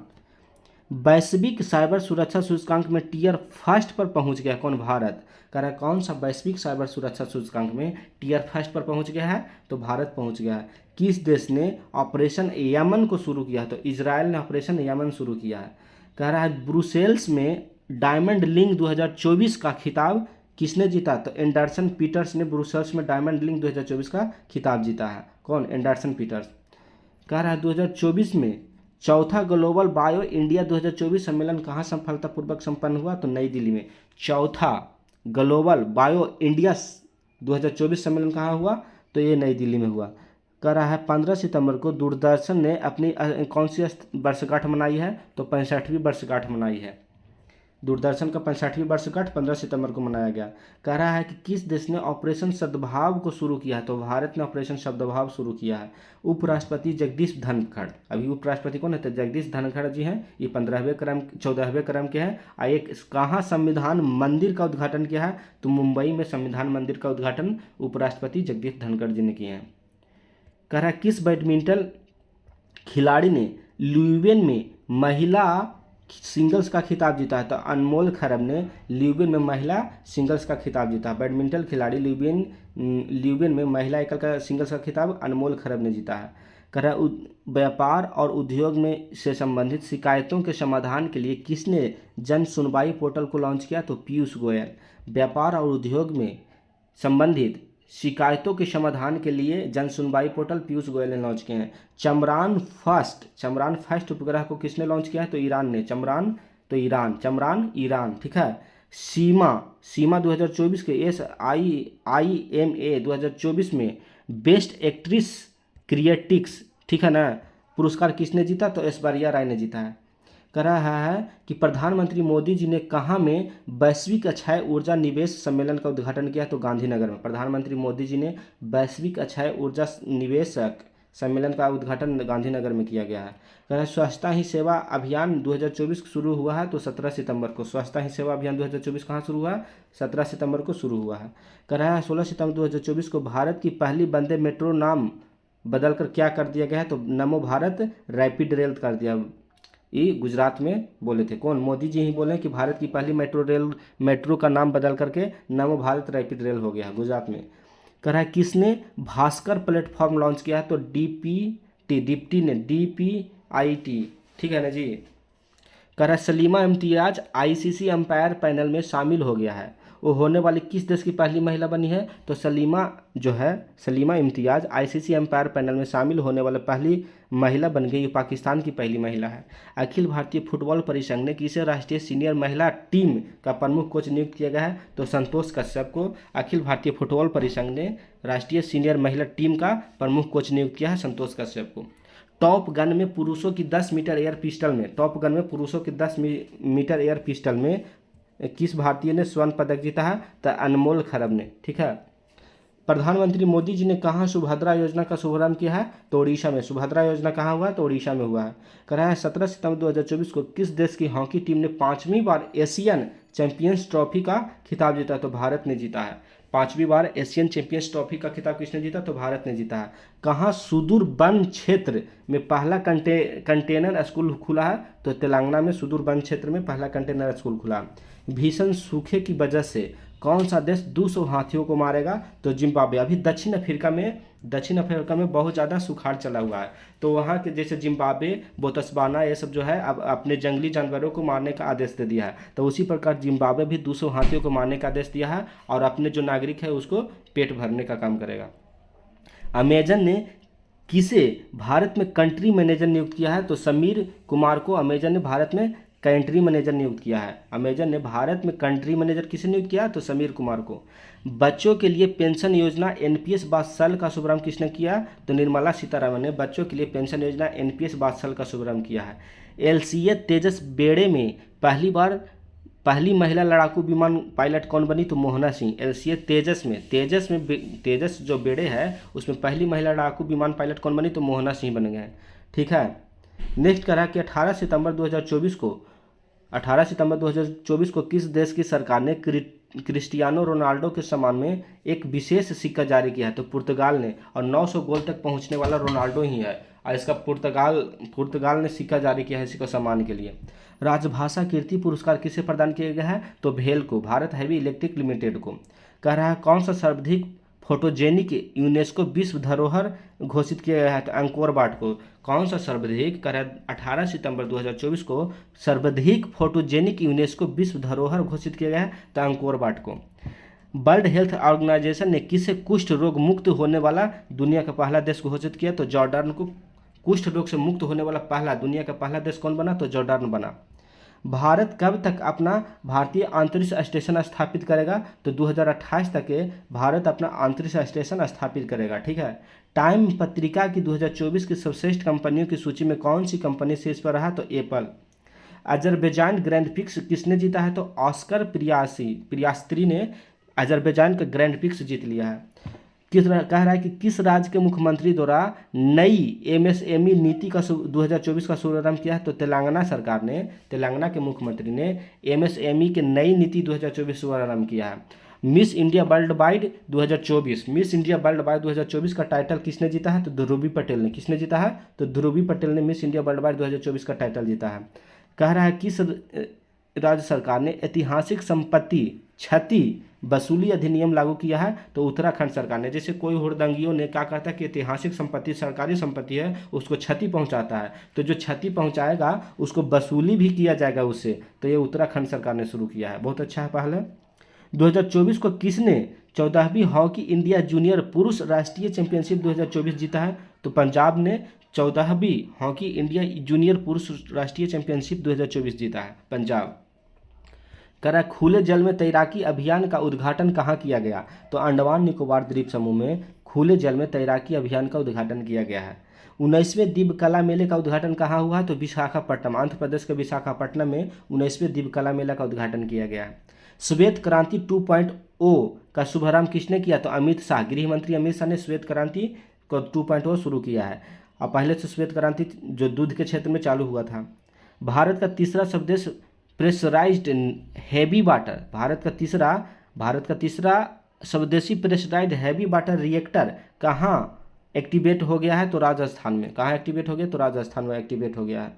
वैश्विक साइबर सुरक्षा सूचकांक में टियर फर्स्ट पर पहुंच गया कौन? भारत। कह रहा है कौन सा वैश्विक साइबर सुरक्षा सूचकांक में टियर फर्स्ट पर पहुंच गया है? तो भारत पहुंच गया है। किस देश ने ऑपरेशन यमन को शुरू किया? तो इजराइल ने ऑपरेशन यमन शुरू किया है। कह रहा है ब्रुसेल्स में डायमंड लीग 2024 का खिताब किसने जीता? तो एंडरसन पीटर्स ने ब्रुसेल्स में डायमंड लीग 2024 का खिताब जीता है। कौन? Anderson Peters. कह रहा है 2024 में चौथा ग्लोबल बायो इंडिया 2024 सम्मेलन कहाँ सफलतापूर्वक संपन्न हुआ? तो नई दिल्ली में। चौथा ग्लोबल बायो इंडिया 2024 सम्मेलन कहाँ हुआ? तो ये नई दिल्ली में हुआ। कह रहा है 15 सितंबर को दूरदर्शन ने अपनी कौन सी वर्षगांठ मनाई है? तो 65वीं वर्षगांठ मनाई है। दूरदर्शन का 65वीं वर्षगांठ 15 सितंबर को मनाया गया। कह रहा है कि किस देश ने ऑपरेशन सद्भाव को शुरू किया? तो भारत ने ऑपरेशन सद्भाव शुरू किया है। उपराष्ट्रपति जगदीश धनखड़। अभी उपराष्ट्रपति कौन है? तो जगदीश धनखड़ जी हैं। ये 14वें क्रम के हैं। एक कहाँ संविधान मंदिर का उद्घाटन किया है? तो मुंबई में संविधान मंदिर का उद्घाटन उपराष्ट्रपति जगदीश धनखड़ जी ने किए हैं। कह रहा है किस बैडमिंटन खिलाड़ी ने ल्यूवेन में महिला सिंगल्स का खिताब जीता है? तो अनमोल खरब ने ल्यूवेन में महिला सिंगल्स का खिताब जीता है। बैडमिंटन खिलाड़ी ल्यूवेन में महिला एकल का सिंगल्स का खिताब अनमोल खरब ने जीता है। कह रहा है व्यापार और उद्योग में से संबंधित शिकायतों के समाधान के लिए किसने जन सुनवाई पोर्टल को लॉन्च किया? तो पीयूष गोयल। व्यापार और उद्योग में संबंधित शिकायतों के समाधान के लिए जन सुनवाई पोर्टल पीयूष गोयल ने लॉन्च किए हैं। चमरान फर्स्ट उपग्रह को किसने लॉन्च किया है? तो ईरान ने। चमरान ईरान। ठीक है। सीमा 2024 के SIIMA 2024 में बेस्ट एक्ट्रेस क्रिएटिक्स, ठीक है ना, पुरस्कार किसने जीता? तो ऐश्वर्या राय ने जीता है। कह रहा है कि प्रधानमंत्री मोदी जी ने कहाँ में वैश्विक अक्षय ऊर्जा निवेश सम्मेलन का उद्घाटन किया? तो गांधीनगर में। प्रधानमंत्री मोदी जी ने वैश्विक अक्षय ऊर्जा निवेशक सम्मेलन का उद्घाटन गांधीनगर में किया गया है। कह रहा है स्वच्छता ही सेवा अभियान 2024 शुरू हुआ है तो 17 सितंबर को। स्वच्छता ही सेवा अभियान 2024 कहाँ शुरू हुआ है? 17 सितंबर को शुरू हुआ है। कह रहा है 16 सितंबर 2024 को भारत की पहली वंदे मेट्रो नाम बदलकर क्या कर दिया गया है? तो नमो भारत रैपिड रेल कर दिया। ये गुजरात में बोले थे, कौन? मोदी जी ही बोले कि भारत की पहली मेट्रो का नाम बदल करके नमो भारत रैपिड रेल हो गया गुजरात में। कह रहा है किसने भास्कर प्लेटफॉर्म लॉन्च किया है? तो डिप्टी ने, DPIT, ठीक है ना जी। कह रहा है Salima Imtiaz ICC umpire panel में शामिल हो गया है। वो होने वाली किस देश की पहली महिला बनी है? तो Salima Imtiaz ICC umpire panel में शामिल होने वाले पहली महिला बन गई। पाकिस्तान की पहली महिला है। अखिल भारतीय फुटबॉल परिसंघ ने किसे राष्ट्रीय सीनियर महिला टीम का प्रमुख कोच नियुक्त किया गया है? तो संतोष कश्यप को अखिल भारतीय फुटबॉल परिसंघ ने राष्ट्रीय सीनियर महिला टीम का प्रमुख कोच नियुक्त किया है संतोष कश्यप को। टॉप गन में पुरुषों की 10 मीटर एयर पिस्टल में, टॉप गन में पुरुषों की 10 मीटर एयर पिस्टल में किस भारतीय ने स्वर्ण पदक जीता है? तो अनमोल खरब ने, ठीक है। प्रधानमंत्री मोदी जी ने कहाँ सुभद्रा योजना का शुभारंभ किया है? तो उड़ीसा में। सुभद्रा योजना कहाँ हुआ है? तो उड़ीसा में हुआ है। कह रहा है 17 सितंबर 2024 को किस देश की हॉकी टीम ने 5वीं बार एशियन चैंपियंस ट्रॉफी का खिताब जीता? तो भारत ने जीता है। 5वीं बार एशियन चैंपियंस ट्रॉफी का खिताब किसने जीता? तो भारत ने जीता है। कहाँ सुदूर वन क्षेत्र में पहला कंटेनर स्कूल खुला है? तो तेलंगाना में सुदूर वन क्षेत्र में पहला कंटेनर स्कूल खुला। भीषण सूखे की वजह से कौन सा देश 200 हाथियों को मारेगा? तो जिम्बाब्वे। अभी दक्षिण अफ्रीका में बहुत ज़्यादा सुखाड़ चला हुआ है, तो वहाँ के जैसे जिम्बाब्वे, बोत्सवाना, ये सब जो है अब अपने जंगली जानवरों को मारने का आदेश दे दिया है। तो उसी प्रकार जिम्बाब्वे भी 200 हाथियों को मारने का आदेश दिया है और अपने जो नागरिक है उसको पेट भरने का काम करेगा। अमेजन ने किसे भारत में कंट्री मैनेजर नियुक्त किया है? तो समीर कुमार को अमेजन ने भारत में कंट्री मैनेजर नियुक्त किया है। अमेजन ने भारत में कंट्री मैनेजर किसे नियुक्त किया? तो समीर कुमार को। बच्चों के लिए पेंशन योजना NPS बात्सल का शुभारंभ किसने किया? तो निर्मला सीतारमण ने बच्चों के लिए पेंशन योजना NPS बात्सल का शुभारंभ किया है। LCA तेजस बेड़े में पहली महिला लड़ाकू विमान पायलट कौन बनी? तो मोहना सिंह। LCA तेजस जो बेड़े है उसमें पहली महिला लड़ाकू विमान पायलट कौन बनी? तो मोहना सिंह बन गए, ठीक है। नेक्स्ट करा कि 18 सितंबर 2024 को किस देश की सरकार ने क्रिस्टियानो रोनाल्डो के सम्मान में एक विशेष सिक्का जारी किया है? तो पुर्तगाल ने। और 900 गोल तक पहुंचने वाला रोनाल्डो ही है और इसका पुर्तगाल ने सिक्का जारी किया है इसी को सम्मान के लिए। राजभाषा कीर्ति पुरस्कार किसे प्रदान किया गया है? तो भेल को, भारत हैवी इलेक्ट्रिक लिमिटेड को। कह रहा है कौन सा सर्वाधिक फोटोजेनिक यूनेस्को विश्व धरोहर घोषित किया गया है? तो अंकोर वाट को। कौन सा सर्वाधिक? कह रहा है 18 सितंबर 2024 को सर्वाधिक फोटोजेनिक यूनेस्को विश्व धरोहर घोषित किया गया है? तो अंकोर वाट को। वर्ल्ड हेल्थ ऑर्गेनाइजेशन ने किसे कुष्ठ रोग मुक्त होने वाला दुनिया का पहला देश घोषित किया? तो जॉर्डन को। कुष्ठ रोग से मुक्त होने वाला दुनिया का पहला देश कौन बना? तो जॉर्डन बना। भारत कब तक अपना भारतीय अंतरिक्ष स्टेशन स्थापित करेगा? तो 2028 तक भारत अपना अंतरिक्ष स्टेशन स्थापित करेगा, ठीक है। टाइम पत्रिका की 2024 की सर्वश्रेष्ठ कंपनियों की सूची में कौन सी कंपनी शीर्ष पर रहा? तो एप्पल। अजरबैजान ग्रैंड प्रिक्स किसने जीता है? तो ऑस्कर पियास्त्री ने अजरबैजान का ग्रैंड प्रिक्स जीत लिया है। कह रहा है कि किस राज्य के मुख्यमंत्री द्वारा नई MSME नीति का 2024 का शुभारंभ किया है? तो तेलंगाना सरकार ने, तेलंगाना के मुख्यमंत्री ने MSME के नई नीति 2024 शुभारंभ किया है। मिस इंडिया वर्ल्ड वाइड 2024 का टाइटल किसने जीता है? तो ध्रुवी पटेल ने। किसने जीता है? तो ध्रुवी पटेल ने मिस इंडिया वर्ल्ड वाइड 2024 का टाइटल जीता है। कह रहा है किस राज्य सरकार ने ऐतिहासिक संपत्ति क्षति वसूली अधिनियम लागू किया है? तो उत्तराखंड सरकार ने। जैसे कोई हुड़दंगियों ने क्या कहता है कि ऐतिहासिक संपत्ति सरकारी संपत्ति है उसको क्षति पहुंचाता है, तो जो क्षति पहुंचाएगा उसको वसूली भी किया जाएगा उससे, तो ये उत्तराखंड सरकार ने शुरू किया है। बहुत अच्छा है। पहले 2024 को किसने 14वीं हॉकी इंडिया जूनियर पुरुष राष्ट्रीय चैंपियनशिप 2024 जीता है? तो पंजाब ने 14वीं हॉकी इंडिया जूनियर पुरुष राष्ट्रीय चैंपियनशिप 2024 जीता है, पंजाब। करा खुले जल में तैराकी अभियान का उद्घाटन कहाँ किया गया? तो अंडमान निकोबार द्वीप समूह में खुले जल में तैराकी अभियान का उद्घाटन किया गया है। 19वें दिव्य कला मेले का उद्घाटन कहाँ हुआ? तो विशाखापट्टनम, आंध्र प्रदेश के विशाखापट्टनम में 19वें दिव्य कला मेला का उद्घाटन किया गया है। श्वेत क्रांति 2.0 का शुभारंभ किसने किया? तो अमित शाह, गृह मंत्री अमित शाह ने श्वेत क्रांति को 2.0 शुरू किया है। और पहले से श्वेत क्रांति जो दूध के क्षेत्र में चालू हुआ था। भारत का तीसरा स्वदेश प्रेशराइज्ड हैवी वाटर, भारत का तीसरा स्वदेशी प्रेशराइज्ड हैवी वाटर रिएक्टर कहाँ एक्टिवेट हो गया है? तो राजस्थान में। कहाँ एक्टिवेट हो गया? तो राजस्थान में एक्टिवेट हो गया है।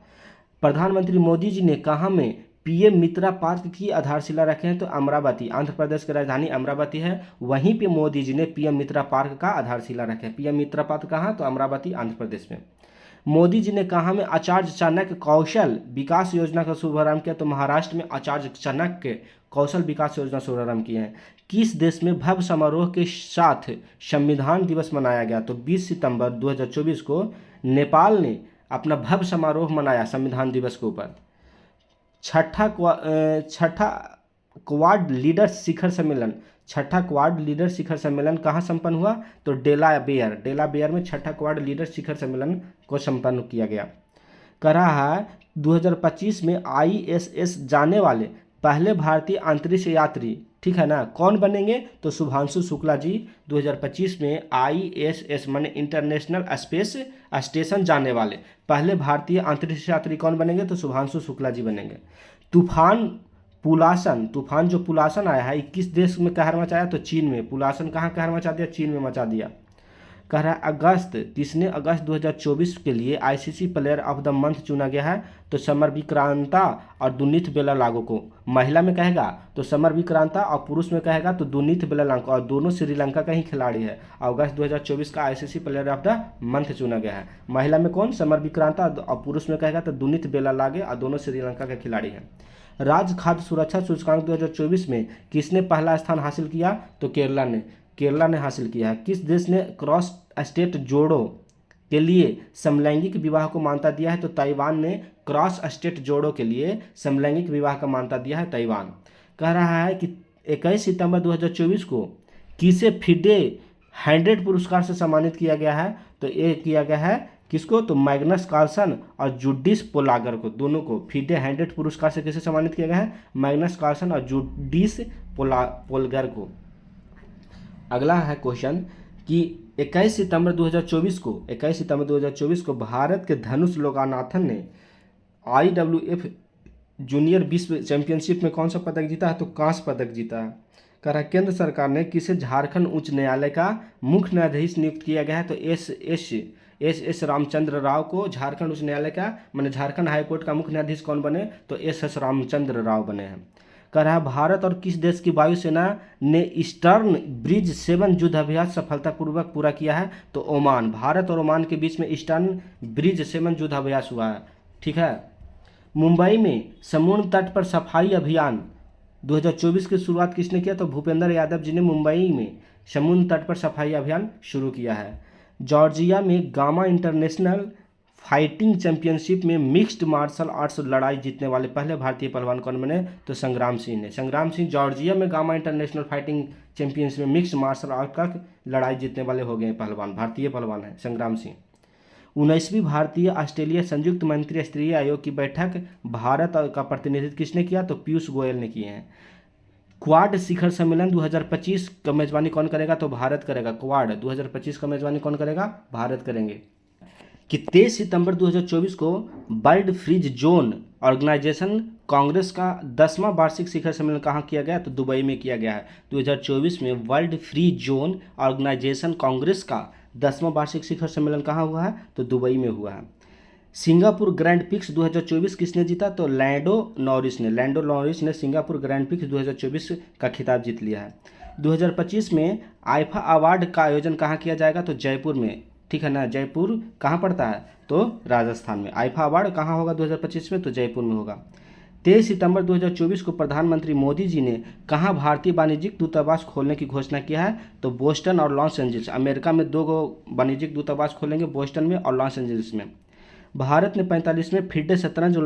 प्रधानमंत्री मोदी जी ने कहाँ में पीएम मित्रा पार्क की आधारशिला रखे हैं? तो अमरावती, आंध्र प्रदेश की राजधानी अमरावती है, वहीं पे मोदी जी ने पीएम मित्रा पार्क का आधारशिला रखे हैं। पीएम मित्रा पार्क कहाँ? तो अमरावती, आंध्र प्रदेश में। मोदी जी ने कहाँ में आचार्य चाणक्य कौशल विकास योजना का शुभारंभ किया? तो महाराष्ट्र में आचार्य चाणक्य कौशल विकास योजना शुभारंभ किए हैं। किस देश में भव्य समारोह के साथ संविधान दिवस मनाया गया? तो 20 सितंबर 2024 को नेपाल ने अपना भव्य समारोह मनाया संविधान दिवस के ऊपर। छठा क्वाड लीडर शिखर सम्मेलन कहाँ संपन्न हुआ? तो डेलावेयर में छठा क्वाड लीडर शिखर सम्मेलन को संपन्न किया गया। कह रहा है 2025 में ISS जाने वाले पहले भारतीय अंतरिक्ष यात्री, ठीक है ना, कौन बनेंगे? तो शुभांशु शुक्ला जी 2025 में ISS माने इंटरनेशनल स्पेस स्टेशन जाने वाले पहले भारतीय अंतरिक्ष यात्री कौन बनेंगे? तो शुभांशु शुक्ला जी बनेंगे। तूफान जो पुलासन आया है किस देश में कहर मचाया? तो चीन में। पुलासन कहाँ कहर मचा दिया? चीन में मचा दिया। कह रहा है 3 अगस्त 2024 के लिए ICC player of the month चुना गया है। तो समर विक्रांता और दुनीत बेलालागो को। महिला में कहेगा तो समर विक्रांता और पुरुष में कहेगा तो दुनीत बेलालागो, और दोनों श्रीलंका का ही खिलाड़ी है। अगस्त 2024 का ICC player of the month चुना गया है। महिला में कौन? समर विक्रांता, और पुरुष में कहेगा तो दुनीत बेलालागे, और दोनों श्रीलंका के खिलाड़ी हैं। राज्य खाद्य सुरक्षा सूचकांक 2024 में किसने पहला स्थान हासिल किया? तो केरला ने हासिल किया है। किस देश ने क्रॉस स्टेट जोड़ों के लिए समलैंगिक विवाह को मान्यता दिया है? तो ताइवान ने क्रॉस स्टेट जोड़ों के लिए समलैंगिक विवाह का मान्यता दिया है, ताइवान। कह रहा है कि 21 सितंबर 2024 को किसे फिडे 100 पुरस्कार से सम्मानित किया गया है? तो ये किया गया है किसको? तो मैग्नस कार्लसन और जुडिस पोलागर को, दोनों को फिडे 100 पुरस्कार से किसे सम्मानित किया गया है? मैग्नस कार्लसन और जुडिस पोलागर को। अगला है क्वेश्चन कि 21 सितंबर 2024 को भारत के धनुष लोगानाथन ने IWF जूनियर विश्व चैंपियनशिप में कौन सा पदक जीता है? तो कांस्य पदक जीता है। कह रहा है केंद्र सरकार ने किसे झारखंड उच्च न्यायालय का मुख्य न्यायाधीश नियुक्त किया गया है? तो एस रामचंद्र राव को झारखंड उच्च न्यायालय का माने झारखंड हाईकोर्ट का मुख्य न्यायाधीश कौन बने? तो एस रामचंद्र राव बने हैं। कह रहा है भारत और किस देश की वायुसेना ने ईस्टर्न ब्रिज 7 युद्ध अभ्यास सफलतापूर्वक पूरा किया है? तो ओमान। भारत और ओमान के बीच में ईस्टर्न ब्रिज 7 युद्ध अभ्यास हुआ है, ठीक है। मुंबई में समुद्र तट पर सफाई अभियान 2024 की शुरुआत किसने किया? तो भूपेंद्र यादव जी ने मुंबई में समुद्र तट पर सफाई अभियान शुरू किया है। जॉर्जिया में गामा इंटरनेशनल फाइटिंग चैंपियनशिप में मिक्स्ड मार्शल आर्ट्स लड़ाई जीतने वाले पहले भारतीय पहलवान कौन बने? तो संग्राम सिंह ने। संग्राम सिंह जॉर्जिया में गामा इंटरनेशनल फाइटिंग चैंपियनशिप में मिक्स्ड मार्शल आर्ट का लड़ाई जीतने वाले हो गए पहलवान, भारतीय पहलवान है संग्राम सिंह। 19वीं भारतीय ऑस्ट्रेलिया संयुक्त मंत्री स्तरीय आयोग की बैठक भारत का प्रतिनिधित्व किसने किया? तो पीयूष गोयल ने किए हैं। क्वाड शिखर सम्मेलन 2025 का मेजबानी कौन करेगा? तो भारत करेगा। क्वाड 2025 का मेजबानी कौन करेगा? भारत करेंगे। कि 23 सितंबर 2024 को World Free Zone Organization Congress का 10वां वार्षिक शिखर सम्मेलन कहाँ किया गया? तो दुबई में किया गया है। 2024 में World Free Zone Organization Congress का 10वां वार्षिक शिखर सम्मेलन कहाँ हुआ है? तो दुबई में हुआ है। सिंगापुर ग्रैंड पिक्स 2024 किसने जीता? तो लैंडो नॉरिस ने सिंगापुर ग्रैंड पिक्स 2024 का खिताब जीत लिया है। 2025 में आईफा अवार्ड का आयोजन कहाँ किया जाएगा? तो जयपुर में, ठीक है ना। जयपुर कहाँ पड़ता है? तो राजस्थान में। आईफा अवार्ड कहाँ होगा 2025 में? तो जयपुर में होगा। 23 सितंबर 2024 को प्रधानमंत्री मोदी जी ने कहाँ भारतीय वाणिज्यिक दूतावास खोलने की घोषणा किया है? तो बोस्टन और लॉस एंजल्स। अमेरिका में 2 वाणिज्यिक दूतावास खोलेंगे, बोस्टन में और लॉस एंजल्स में। भारत ने 45वें फिडे शतरंज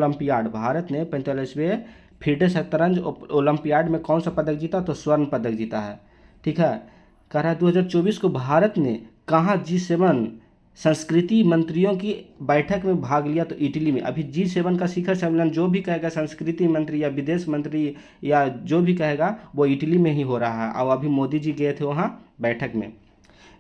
ओलंपियाड में कौन सा पदक जीता? तो स्वर्ण पदक जीता है, ठीक है। कह रहा है 2024 को भारत ने कहाँ G7 संस्कृति मंत्रियों की बैठक में भाग लिया? तो इटली में। अभी G7 का शिखर सम्मेलन जो भी कहेगा संस्कृति मंत्री या विदेश मंत्री या जो भी कहेगा वो इटली में ही हो रहा है, और अभी मोदी जी गए थे वहाँ बैठक में।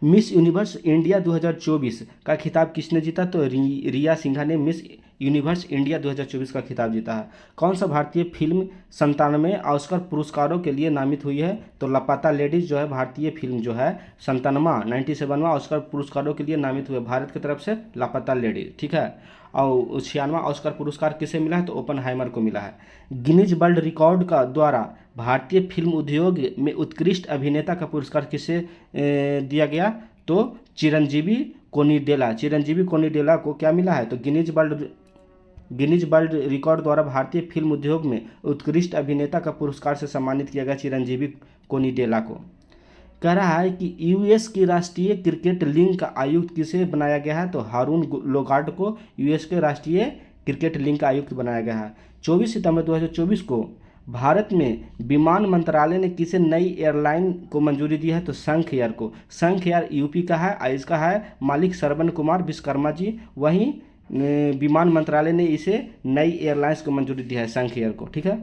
मिस यूनिवर्स इंडिया 2024 का खिताब किसने जीता? तो रिया सिन्हा ने मिस यूनिवर्स इंडिया 2024 का खिताब जीता है। कौन सा भारतीय फिल्म 97 ऑस्कर पुरस्कारों के लिए नामित हुई है? तो लापता लेडीज जो है भारतीय फिल्म जो है 97वां ऑस्कर पुरस्कारों के लिए नामित हुए भारत की तरफ से लापता लेडीज, ठीक है। और 96वां ऑस्कर पुरस्कार किसे मिला है? तो ओपनहाइमर को मिला है। गिनीज वर्ल्ड रिकॉर्ड का द्वारा भारतीय फिल्म उद्योग में उत्कृष्ट अभिनेता का पुरस्कार किसे दिया गया? तो चिरंजीवी कोनिडेला को क्या मिला है? तो गिनीज वर्ल्ड रिकॉर्ड द्वारा भारतीय फिल्म उद्योग में उत्कृष्ट अभिनेता का पुरस्कार से सम्मानित किया गया चिरंजीवी कोनिडेला को। कह रहा है कि यूएस की राष्ट्रीय क्रिकेट लीग का आयुक्त किसे बनाया गया है? तो हारून लोगार्ड को यूएस के राष्ट्रीय क्रिकेट लीग का आयुक्त बनाया गया है। 24 सितंबर 2024 को भारत में विमान मंत्रालय ने किसे नई एयरलाइन को मंजूरी दी है? तो संख एयर को। संख एयर यूपी का है, इसका है मालिक श्रवण कुमार विश्वकर्मा जी। वहीं विमान मंत्रालय ने इसे नई एयरलाइंस को मंजूरी दी है, संख एयर को, ठीक है।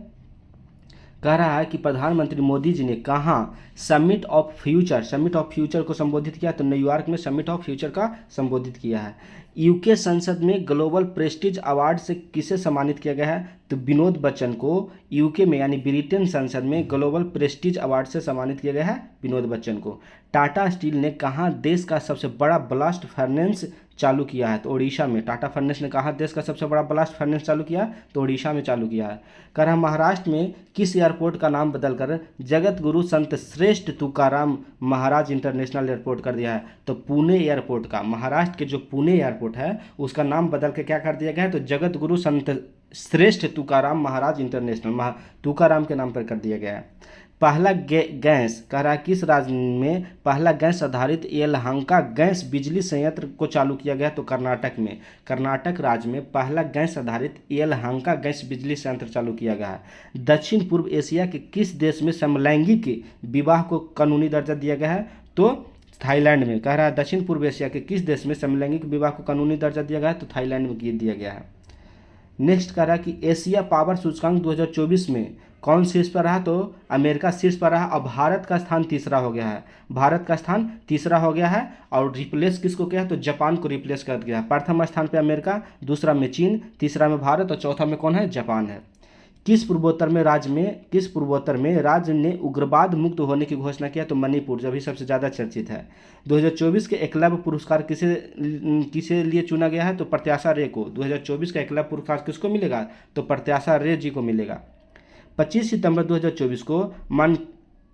कह रहा है कि प्रधानमंत्री मोदी जी ने कहाँ समिट ऑफ फ्यूचर को संबोधित किया? तो न्यूयॉर्क में समिट ऑफ फ्यूचर का संबोधित किया है। यूके संसद में ग्लोबल प्रेस्टीज अवार्ड से किसे सम्मानित किया गया है? तो विनोद बच्चन को यूके में यानी ब्रिटेन संसद में ग्लोबल प्रेस्टीज अवार्ड से सम्मानित किया गया है विनोद बच्चन को। टाटा स्टील ने कहाँ देश का सबसे बड़ा ब्लास्ट फर्नेस चालू किया है? तो ओडिशा में। टाटा फर्नेस ने कहाँ देश का सबसे बड़ा ब्लास्ट फर्नेस चालू किया? तो ओडिशा में चालू किया है। कह रहा महाराष्ट्र में किस एयरपोर्ट का नाम बदलकर जगत गुरु संत श्रेष्ठ तुकाराम महाराज इंटरनेशनल एयरपोर्ट कर दिया है? तो पुणे एयरपोर्ट का, महाराष्ट्र के जो पुणे एयरपोर्ट है उसका नाम बदल के क्या कर दिया गया है? तो जगत गुरु संत श्रेष्ठ तुकाराम महाराज इंटरनेशनल, तुकाराम के नाम पर कर दिया गया है। पहला गैस, कह रहा है किस राज्य में पहला गैस आधारित यलहंका गैस बिजली संयंत्र को चालू किया गया? तो कर्नाटक में। कर्नाटक राज्य में पहला गैस आधारित यलहंका गैस बिजली संयंत्र चालू किया गया है। दक्षिण पूर्व एशिया के किस देश में समलैंगिक विवाह को कानूनी दर्जा दिया गया है? तो थाईलैंड में। कह रहा है दक्षिण पूर्व एशिया के किस देश में समलैंगिक विवाह को कानूनी दर्जा दिया गया है? तो थाईलैंड में दिया गया है। नेक्स्ट कह रहा है कि एशिया पावर सूचकांक 2024 में कौन शीर्ष पर रहा? तो अमेरिका शीर्ष पर रहा। अब भारत का स्थान तीसरा हो गया है। भारत का स्थान तीसरा हो गया है और रिप्लेस किसको किया है? तो जापान को रिप्लेस कर दिया है। प्रथम स्थान पे अमेरिका, दूसरा में चीन, तीसरा में भारत और चौथा में कौन है? जापान है। किस पूर्वोत्तर में राज्य ने उग्रवाद मुक्त होने की घोषणा किया? तो मणिपुर, जो भी सबसे ज़्यादा चर्चित है। 2024 के एकलव्य पुरस्कार किसे लिए चुना गया है? तो प्रत्याशा रे को। 2024 का एकलव्य पुरस्कार किसको मिलेगा? तो प्रत्याशा रे जी को मिलेगा। 25 सितंबर 2024 को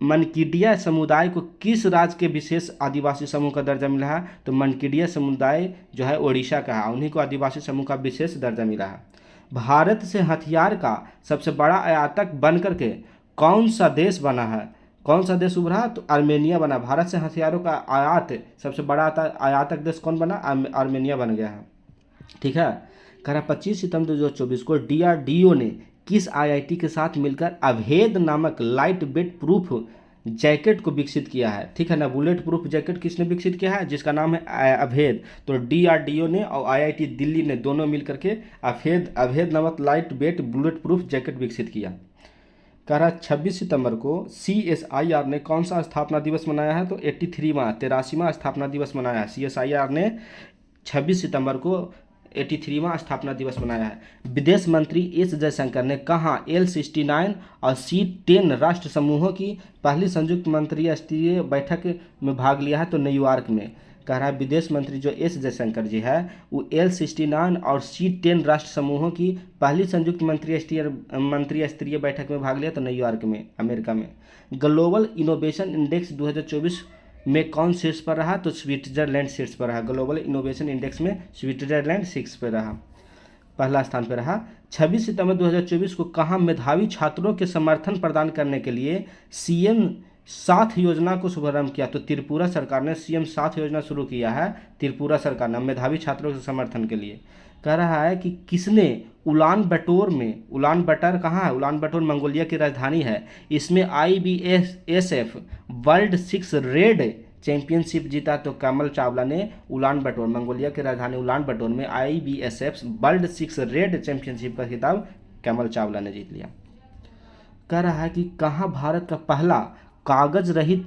मनकीडिया समुदाय को किस राज्य के विशेष आदिवासी समूह का दर्जा मिला है? तो मनकीडिया समुदाय जो है ओडिशा का है, उन्हीं को आदिवासी समूह का विशेष दर्जा मिला है। भारत से हथियार का सबसे बड़ा आयातक बन करके कौन सा देश बना है? कौन सा देश उभरा? तो आर्मेनिया बना। भारत से हथियारों का आयात सबसे बड़ा आयातक देश कौन बना? आर्मेनिया बन गया है, ठीक है। कह रहा 25 सितंबर 2024 को DRDO ने किस IIT के साथ मिलकर अभेद नामक लाइट वेट प्रूफ जैकेट को विकसित किया है? ठीक है ना। बुलेट प्रूफ जैकेट किसने विकसित किया है? जिसका नाम है अभेद। तो DRDO ने और IIT दिल्ली ने दोनों मिलकर के अभेद नामक light weight bullet proof jacket विकसित किया। कह रहा 26 सितंबर को CSIR ने कौन सा स्थापना दिवस मनाया है? तो 83वां स्थापना दिवस मनाया है। CSIR ने 26 सितंबर को 83वां स्थापना दिवस मनाया है। विदेश मंत्री S जयशंकर ने कहाँ L69 और C10 राष्ट्र समूहों की पहली संयुक्त मंत्री स्तरीय बैठक में भाग लिया है? तो न्यूयॉर्क में। कह रहा है विदेश मंत्री जो S जयशंकर जी है वो L69 और C10 राष्ट्र समूहों की पहली संयुक्त मंत्री स्तरीय बैठक में भाग लिया, तो न्यूयॉर्क में, अमेरिका में। ग्लोबल इनोवेशन इंडेक्स 2024 में कौन शीर्ष पर रहा? तो स्विट्जरलैंड शीर्ष पर रहा। ग्लोबल इनोवेशन इंडेक्स में स्विट्जरलैंड शीर्ष पर रहा, पहला स्थान पर रहा। 26 सितंबर 2024 को कहाँ मेधावी छात्रों के समर्थन प्रदान करने के लिए CM 7 योजना को शुभारंभ किया? तो त्रिपुरा सरकार ने CM 7 योजना शुरू किया है। त्रिपुरा सरकार ने मेधावी छात्रों के समर्थन के लिए। कह रहा है कि किसने उलान बटर कहाँ है? उलान बटर मंगोलिया की राजधानी है। इसमें IBSF वर्ल्ड 6 रेड चैंपियनशिप जीता। तो कमल चावला ने उलान बटर, मंगोलिया की राजधानी उलान बटर में IBSF वर्ल्ड 6 रेड चैंपियनशिप का खिताब कमल चावला ने जीत लिया। कह रहा है कि कहाँ भारत का पहला कागज रहित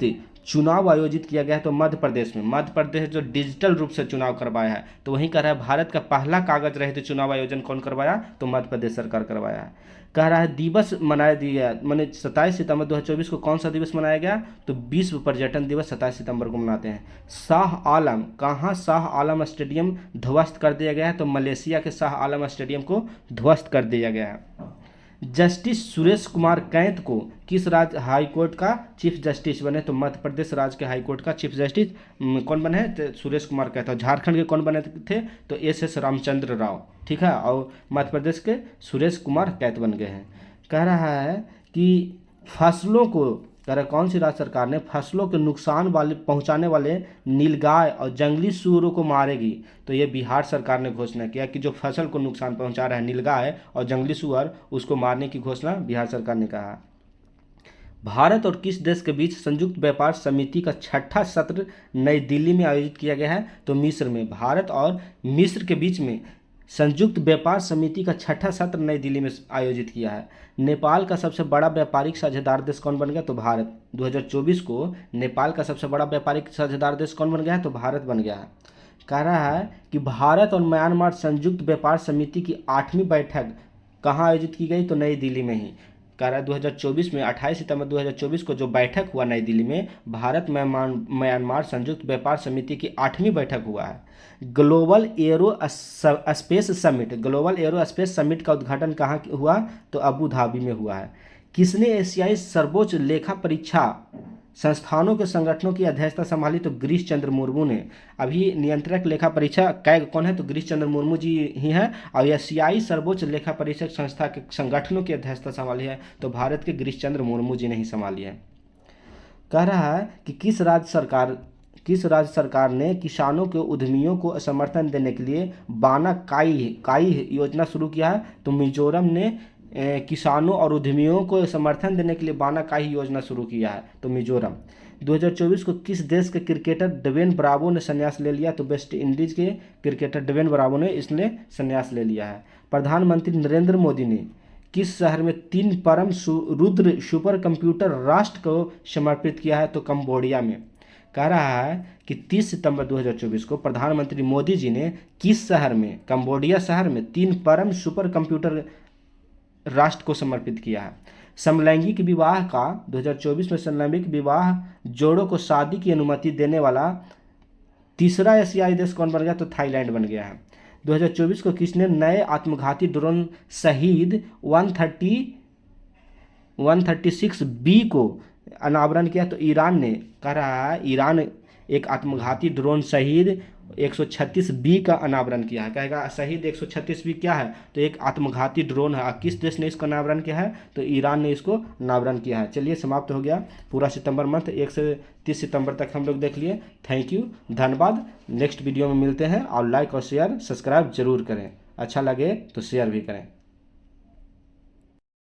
चुनाव आयोजित किया गया है तो मध्य प्रदेश में। मध्य प्रदेश जो डिजिटल रूप से चुनाव करवाया है, तो वहीं कह रहा है भारत का पहला कागज रहित चुनाव आयोजन कौन करवाया, तो मध्य प्रदेश सरकार करवाया है। कह रहा है दिवस मनाया दिया, मैंने 27 सितंबर 2024 को कौन सा दिवस मनाया गया, तो विश्व पर्यटन दिवस 27 सितंबर को मनाते हैं। शाह आलम, कहाँ शाह आलम स्टेडियम ध्वस्त कर दिया गया है, तो मलेशिया के शाह आलम स्टेडियम को ध्वस्त कर दिया गया है। जस्टिस सुरेश कुमार कैंत को किस राज्य हाई कोर्ट का चीफ जस्टिस बने, तो मध्य प्रदेश राज्य के हाई कोर्ट का चीफ जस्टिस कौन बने हैं, तो सुरेश कुमार कैंत। और झारखंड के कौन बने थे, तो एस रामचंद्र राव, ठीक है, और मध्य प्रदेश के सुरेश कुमार कैंत बन गए हैं। कह रहा है कि फसलों को, कह रहा कौन सी राज्य सरकार ने फसलों के नुकसान वाले पहुंचाने वाले नीलगाय और जंगली सूअरों को मारेगी, तो ये बिहार सरकार ने घोषणा किया कि जो फसल को नुकसान पहुंचा रहा है नीलगाय और जंगली सूअर, उसको मारने की घोषणा बिहार सरकार ने कहा। भारत और किस देश के बीच संयुक्त व्यापार समिति का 6ठा सत्र नई दिल्ली में आयोजित किया गया है, तो मिस्र में। भारत और मिस्र के बीच में संयुक्त व्यापार समिति का 6ठा सत्र नई दिल्ली में आयोजित किया है। नेपाल का सबसे बड़ा व्यापारिक साझेदार देश कौन बन गया, तो भारत। 2024 को नेपाल का सबसे बड़ा व्यापारिक साझेदार देश कौन बन गया है, तो भारत बन गया है। कह रहा है कि भारत और म्यांमार संयुक्त व्यापार समिति की 8वीं बैठक कहाँ आयोजित की गई, तो नई दिल्ली में ही। कह रहा है 2024 में 28 सितंबर 2024 को जो बैठक हुआ नई दिल्ली में, भारत म्यांमार संयुक्त व्यापार समिति की 8वीं बैठक हुआ है। ग्लोबल एरो स्पेस समिट का उद्घाटन कहाँ हुआ, तो अबू धाबी में हुआ है। किसने एशियाई सर्वोच्च लेखा परीक्षा संस्थानों के संगठनों की अध्यक्षता संभाली, तो गिरीश चंद्र मुर्मू ने। अभी नियंत्रक लेखा परीक्षा कौन है, तो गिरीश चंद्र मुर्मू जी ही हैं। और एशियाई सर्वोच्च लेखा परीक्षक संस्था के संगठनों की अध्यक्षता संभाली है, तो भारत के गिरीश चंद्र मुर्मू जी ने ही संभाली है। कह रहा है कि किस राज्य सरकार ने किसानों के उद्यमियों को समर्थन देने के लिए बाना काई योजना शुरू किया है, तो मिजोरम ने किसानों और उद्यमियों को समर्थन देने के लिए बाना काई योजना शुरू किया है, तो मिजोरम। 2024 को किस देश के क्रिकेटर ड्वेन ब्रावो ने संन्यास ले लिया, तो वेस्ट इंडीज के क्रिकेटर ड्वेन ब्रावो ने इसने संन्यास ले लिया है। प्रधानमंत्री नरेंद्र मोदी ने किस शहर में 3 परम रुद्र सुपर कंप्यूटर राष्ट्र को समर्पित किया है, तो कंबोडिया में। कह रहा है कि 30 सितंबर 2024 को प्रधानमंत्री मोदी जी ने किस शहर में, कंबोडिया शहर में 3 परम सुपर कंप्यूटर राष्ट्र को समर्पित किया है। समलैंगिक विवाह का 2024 में समलैंगिक विवाह जोड़ों को शादी की अनुमति देने वाला तीसरा एशियाई देश कौन बन गया, तो थाईलैंड बन गया है। 2024 को किसने नए आत्मघाती ड्रोन शहीद 136B को अनावरण किया, तो ईरान ने। कह रहा है ईरान एक आत्मघाती ड्रोन शहीद 136B का अनावरण किया है। कहेगा शहीद 136B क्या है, तो एक आत्मघाती ड्रोन है। किस देश ने इसका अनावरण किया है, तो ईरान ने इसको अनावरण किया है। चलिए समाप्त हो गया पूरा सितंबर मंथ, 1 से 30 सितंबर तक हम लोग देख लिए। थैंक यू, धन्यवाद। नेक्स्ट वीडियो में मिलते हैं, और लाइक और शेयर सब्सक्राइब जरूर करें, अच्छा लगे तो शेयर भी करें।